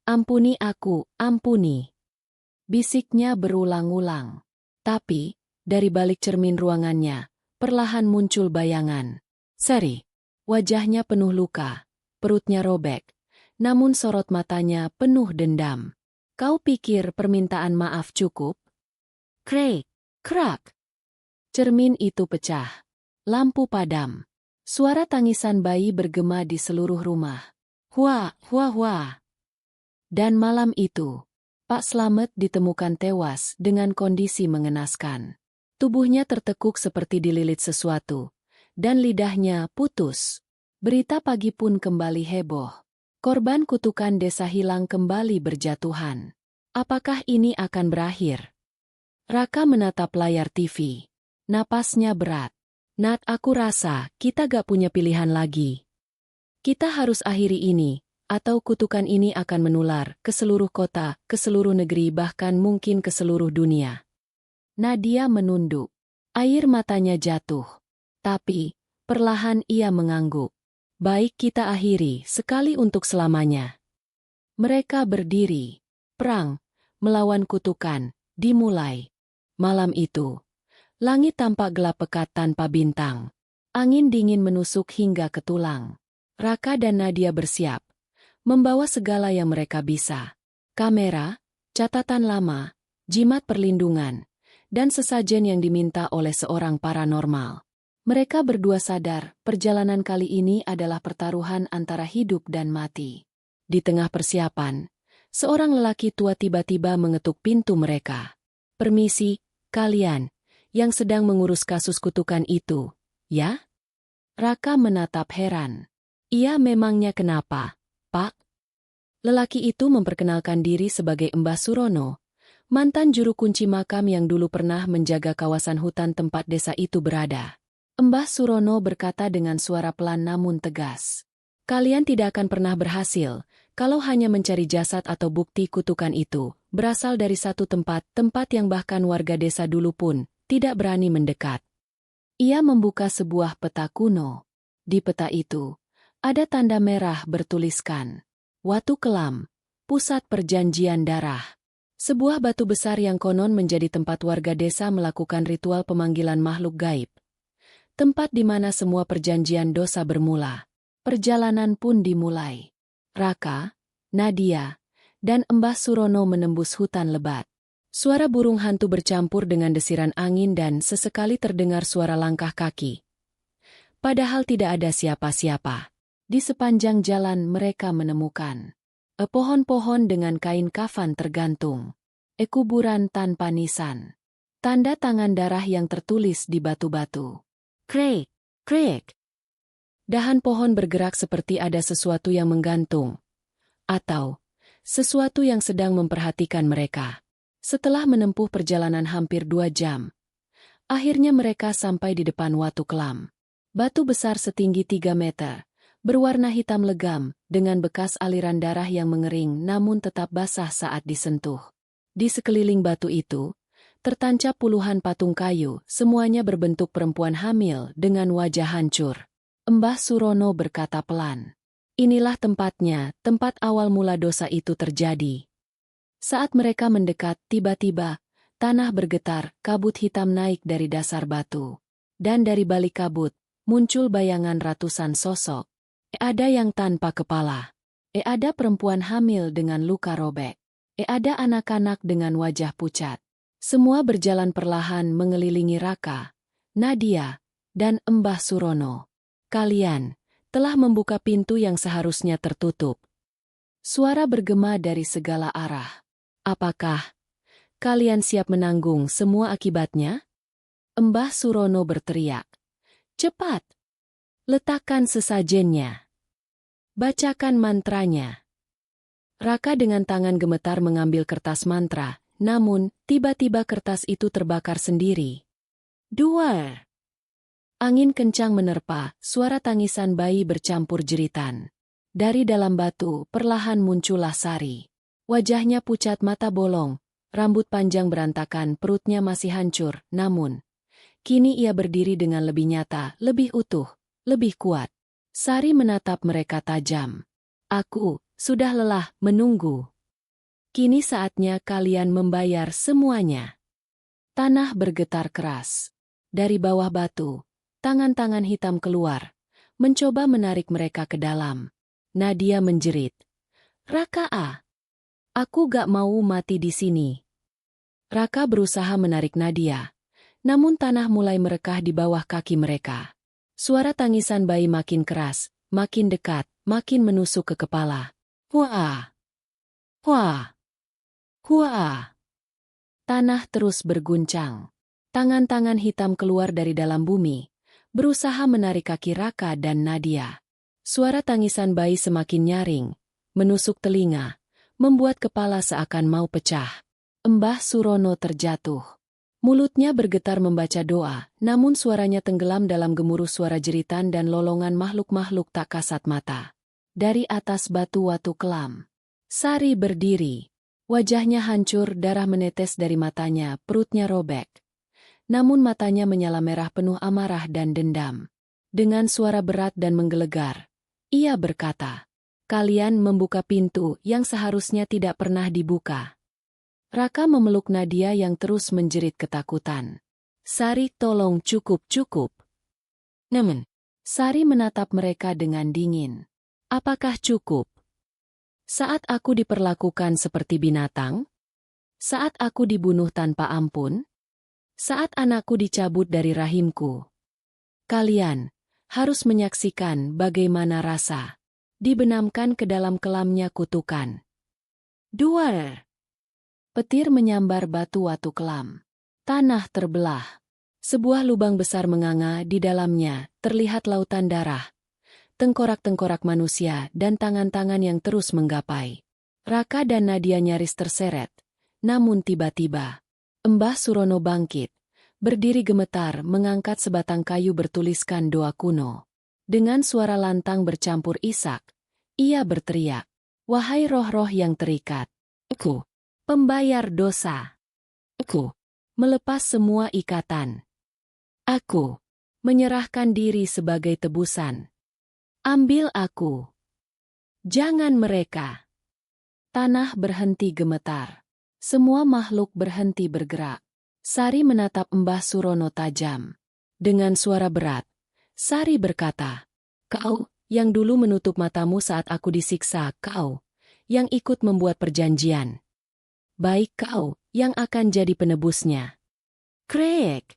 Ampuni aku, ampuni. Bisiknya berulang-ulang. Tapi, dari balik cermin ruangannya, perlahan muncul bayangan. Seri. Wajahnya penuh luka, perutnya robek, namun sorot matanya penuh dendam. Kau pikir permintaan maaf cukup? Krek, krak. Cermin itu pecah. Lampu padam. Suara tangisan bayi bergema di seluruh rumah. Hua, hua, hua. Dan malam itu, Pak Slamet ditemukan tewas dengan kondisi mengenaskan. Tubuhnya tertekuk seperti dililit sesuatu, dan lidahnya putus. Berita pagi pun kembali heboh. Korban kutukan desa hilang kembali berjatuhan. Apakah ini akan berakhir? Raka menatap layar TV. Napasnya berat. Nat, aku rasa kita gak punya pilihan lagi. Kita harus akhiri ini. Atau kutukan ini akan menular ke seluruh kota, ke seluruh negeri, bahkan mungkin ke seluruh dunia. Nadia menunduk. Air matanya jatuh. Tapi, perlahan ia mengangguk. Baik, kita akhiri, sekali untuk selamanya. Mereka berdiri. Perang, melawan kutukan, dimulai. Malam itu, langit tampak gelap pekat tanpa bintang. Angin dingin menusuk hingga ke tulang. Raka dan Nadia bersiap. Membawa segala yang mereka bisa. Kamera, catatan lama, jimat perlindungan, dan sesajen yang diminta oleh seorang paranormal. Mereka berdua sadar, perjalanan kali ini adalah pertaruhan antara hidup dan mati. Di tengah persiapan, seorang lelaki tua tiba-tiba mengetuk pintu mereka. Permisi, kalian, yang sedang mengurus kasus kutukan itu, ya? Raka menatap heran. Iya, memangnya kenapa? Pak? Lelaki itu memperkenalkan diri sebagai Mbah Surono, mantan juru kunci makam yang dulu pernah menjaga kawasan hutan tempat desa itu berada. Mbah Surono berkata dengan suara pelan namun tegas. Kalian tidak akan pernah berhasil, kalau hanya mencari jasad atau bukti kutukan itu, berasal dari satu tempat yang bahkan warga desa dulu pun tidak berani mendekat. Ia membuka sebuah peta kuno. Di peta itu, Ada tanda merah bertuliskan, Watu Kelam, Pusat Perjanjian Darah. Sebuah batu besar yang konon menjadi tempat warga desa melakukan ritual pemanggilan makhluk gaib. Tempat di mana semua perjanjian dosa bermula. Perjalanan pun dimulai. Raka, Nadia, dan Mbah Surono menembus hutan lebat. Suara burung hantu bercampur dengan desiran angin dan sesekali terdengar suara langkah kaki. Padahal tidak ada siapa-siapa. Di sepanjang jalan mereka menemukan pohon-pohon dengan kain kafan tergantung. Kuburan tanpa nisan. Tanda tangan darah yang tertulis di batu-batu. Krek, krek. Dahan pohon bergerak seperti ada sesuatu yang menggantung. Atau sesuatu yang sedang memperhatikan mereka. Setelah menempuh perjalanan hampir 2 jam, akhirnya mereka sampai di depan Watu Kelam. Batu besar setinggi 3 meter. Berwarna hitam legam, dengan bekas aliran darah yang mengering namun tetap basah saat disentuh. Di sekeliling batu itu, tertancap puluhan patung kayu, semuanya berbentuk perempuan hamil dengan wajah hancur. Mbah Surono berkata pelan, "Inilah tempatnya, tempat awal mula dosa itu terjadi." Saat mereka mendekat, tiba-tiba, tanah bergetar, kabut hitam naik dari dasar batu. Dan dari balik kabut, muncul bayangan ratusan sosok. Ada yang tanpa kepala. Ada perempuan hamil dengan luka robek. Ada anak-anak dengan wajah pucat. Semua berjalan perlahan mengelilingi Raka, Nadia, dan Mbah Surono. Kalian telah membuka pintu yang seharusnya tertutup. Suara bergema dari segala arah. Apakah kalian siap menanggung semua akibatnya? Mbah Surono berteriak. Cepat! Letakkan sesajennya. Bacakan mantranya. Raka dengan tangan gemetar mengambil kertas mantra, namun tiba-tiba kertas itu terbakar sendiri. Duar! Angin kencang menerpa, suara tangisan bayi bercampur jeritan. Dari dalam batu, perlahan muncullah Sari. Wajahnya pucat, mata bolong, rambut panjang berantakan, perutnya masih hancur, namun kini ia berdiri dengan lebih nyata, lebih utuh. Lebih kuat. Sari menatap mereka tajam. Aku sudah lelah menunggu. Kini saatnya kalian membayar semuanya. Tanah bergetar keras. Dari bawah batu, tangan-tangan hitam keluar, mencoba menarik mereka ke dalam. Nadia menjerit. Raka, aku gak mau mati di sini. Raka berusaha menarik Nadia, namun tanah mulai merekah di bawah kaki mereka. Suara tangisan bayi makin keras, makin dekat, makin menusuk ke kepala. Wah! Wah! Wah! Tanah terus berguncang. Tangan-tangan hitam keluar dari dalam bumi, berusaha menarik kaki Raka dan Nadia. Suara tangisan bayi semakin nyaring, menusuk telinga, membuat kepala seakan mau pecah. Mbah Surono terjatuh. Mulutnya bergetar membaca doa, namun suaranya tenggelam dalam gemuruh suara jeritan dan lolongan makhluk-makhluk tak kasat mata. Dari atas batu Watu Kelam, Sari berdiri. Wajahnya hancur, darah menetes dari matanya, perutnya robek. Namun matanya menyala merah penuh amarah dan dendam. Dengan suara berat dan menggelegar, ia berkata, "Kalian membuka pintu yang seharusnya tidak pernah dibuka." Raka memeluk Nadia yang terus menjerit ketakutan. Sari, tolong, cukup. Namun, Sari menatap mereka dengan dingin. Apakah cukup? Saat aku diperlakukan seperti binatang? Saat aku dibunuh tanpa ampun? Saat anakku dicabut dari rahimku? Kalian harus menyaksikan bagaimana rasa dibenamkan ke dalam kelamnya kutukan. Duar! Petir menyambar batu Watu Kelam. Tanah terbelah. Sebuah lubang besar menganga di dalamnya, terlihat lautan darah. Tengkorak-tengkorak manusia dan tangan-tangan yang terus menggapai. Raka dan Nadia nyaris terseret. Namun tiba-tiba, Mbah Surono bangkit. Berdiri gemetar mengangkat sebatang kayu bertuliskan doa kuno. Dengan suara lantang bercampur isak, ia berteriak, "Wahai roh-roh yang terikat, aku pembayar dosa. Aku melepas semua ikatan. Aku menyerahkan diri sebagai tebusan." Ambil aku. Jangan mereka. Tanah berhenti gemetar. Semua makhluk berhenti bergerak. Sari menatap Mbah Surono tajam. Dengan suara berat, Sari berkata, "Kau, yang dulu menutup matamu saat aku disiksa, kau, yang ikut membuat perjanjian. Baik kau, yang akan jadi penebusnya." Krek!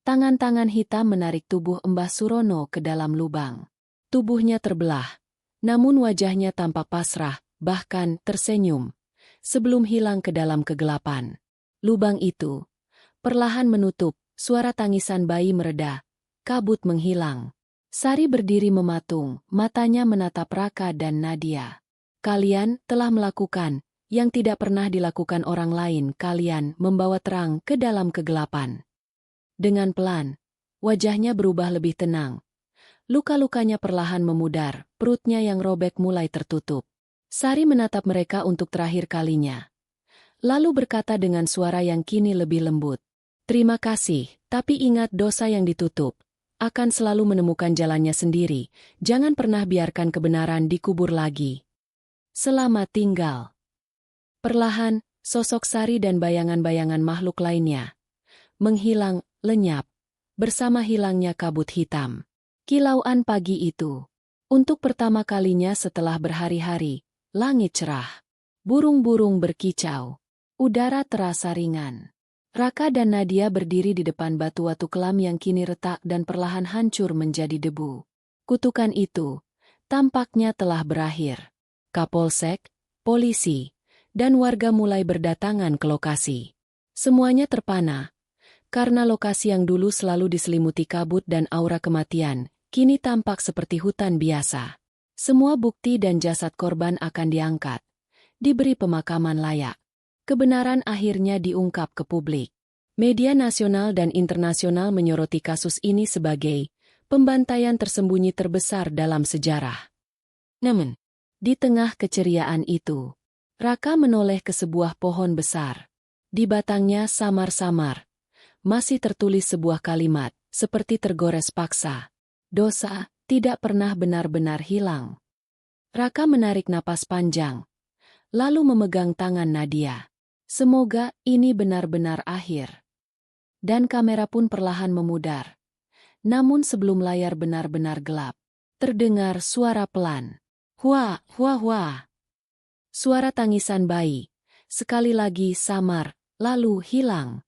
Tangan-tangan hitam menarik tubuh Mbah Surono ke dalam lubang. Tubuhnya terbelah, namun wajahnya tampak pasrah, bahkan tersenyum, sebelum hilang ke dalam kegelapan. Lubang itu perlahan menutup, suara tangisan bayi mereda, kabut menghilang. Sari berdiri mematung, matanya menatap Raka dan Nadia. Kalian telah melakukan yang tidak pernah dilakukan orang lain, kalian membawa terang ke dalam kegelapan. Dengan pelan, wajahnya berubah lebih tenang. Luka-lukanya perlahan memudar, perutnya yang robek mulai tertutup. Sari menatap mereka untuk terakhir kalinya. Lalu berkata dengan suara yang kini lebih lembut, "Terima kasih, tapi ingat dosa yang ditutup akan selalu menemukan jalannya sendiri. Jangan pernah biarkan kebenaran dikubur lagi. Selamat tinggal." Perlahan, sosok Sari dan bayangan-bayangan makhluk lainnya menghilang, lenyap, bersama hilangnya kabut hitam. Kilauan pagi itu. Untuk pertama kalinya setelah berhari-hari, langit cerah. Burung-burung berkicau. Udara terasa ringan. Raka dan Nadia berdiri di depan batu-batu kelam yang kini retak dan perlahan hancur menjadi debu. Kutukan itu tampaknya telah berakhir. Kapolsek, polisi, dan warga mulai berdatangan ke lokasi. Semuanya terpana, karena lokasi yang dulu selalu diselimuti kabut dan aura kematian, kini tampak seperti hutan biasa. Semua bukti dan jasad korban akan diangkat, diberi pemakaman layak. Kebenaran akhirnya diungkap ke publik. Media nasional dan internasional menyoroti kasus ini sebagai pembantaian tersembunyi terbesar dalam sejarah. Namun, di tengah keceriaan itu, Raka menoleh ke sebuah pohon besar. Di batangnya samar-samar masih tertulis sebuah kalimat, seperti tergores paksa. Dosa tidak pernah benar-benar hilang. Raka menarik napas panjang, lalu memegang tangan Nadia. Semoga ini benar-benar akhir. Dan kamera pun perlahan memudar. Namun sebelum layar benar-benar gelap, terdengar suara pelan. Hua, hua, hua. Suara tangisan bayi, sekali lagi samar, lalu hilang.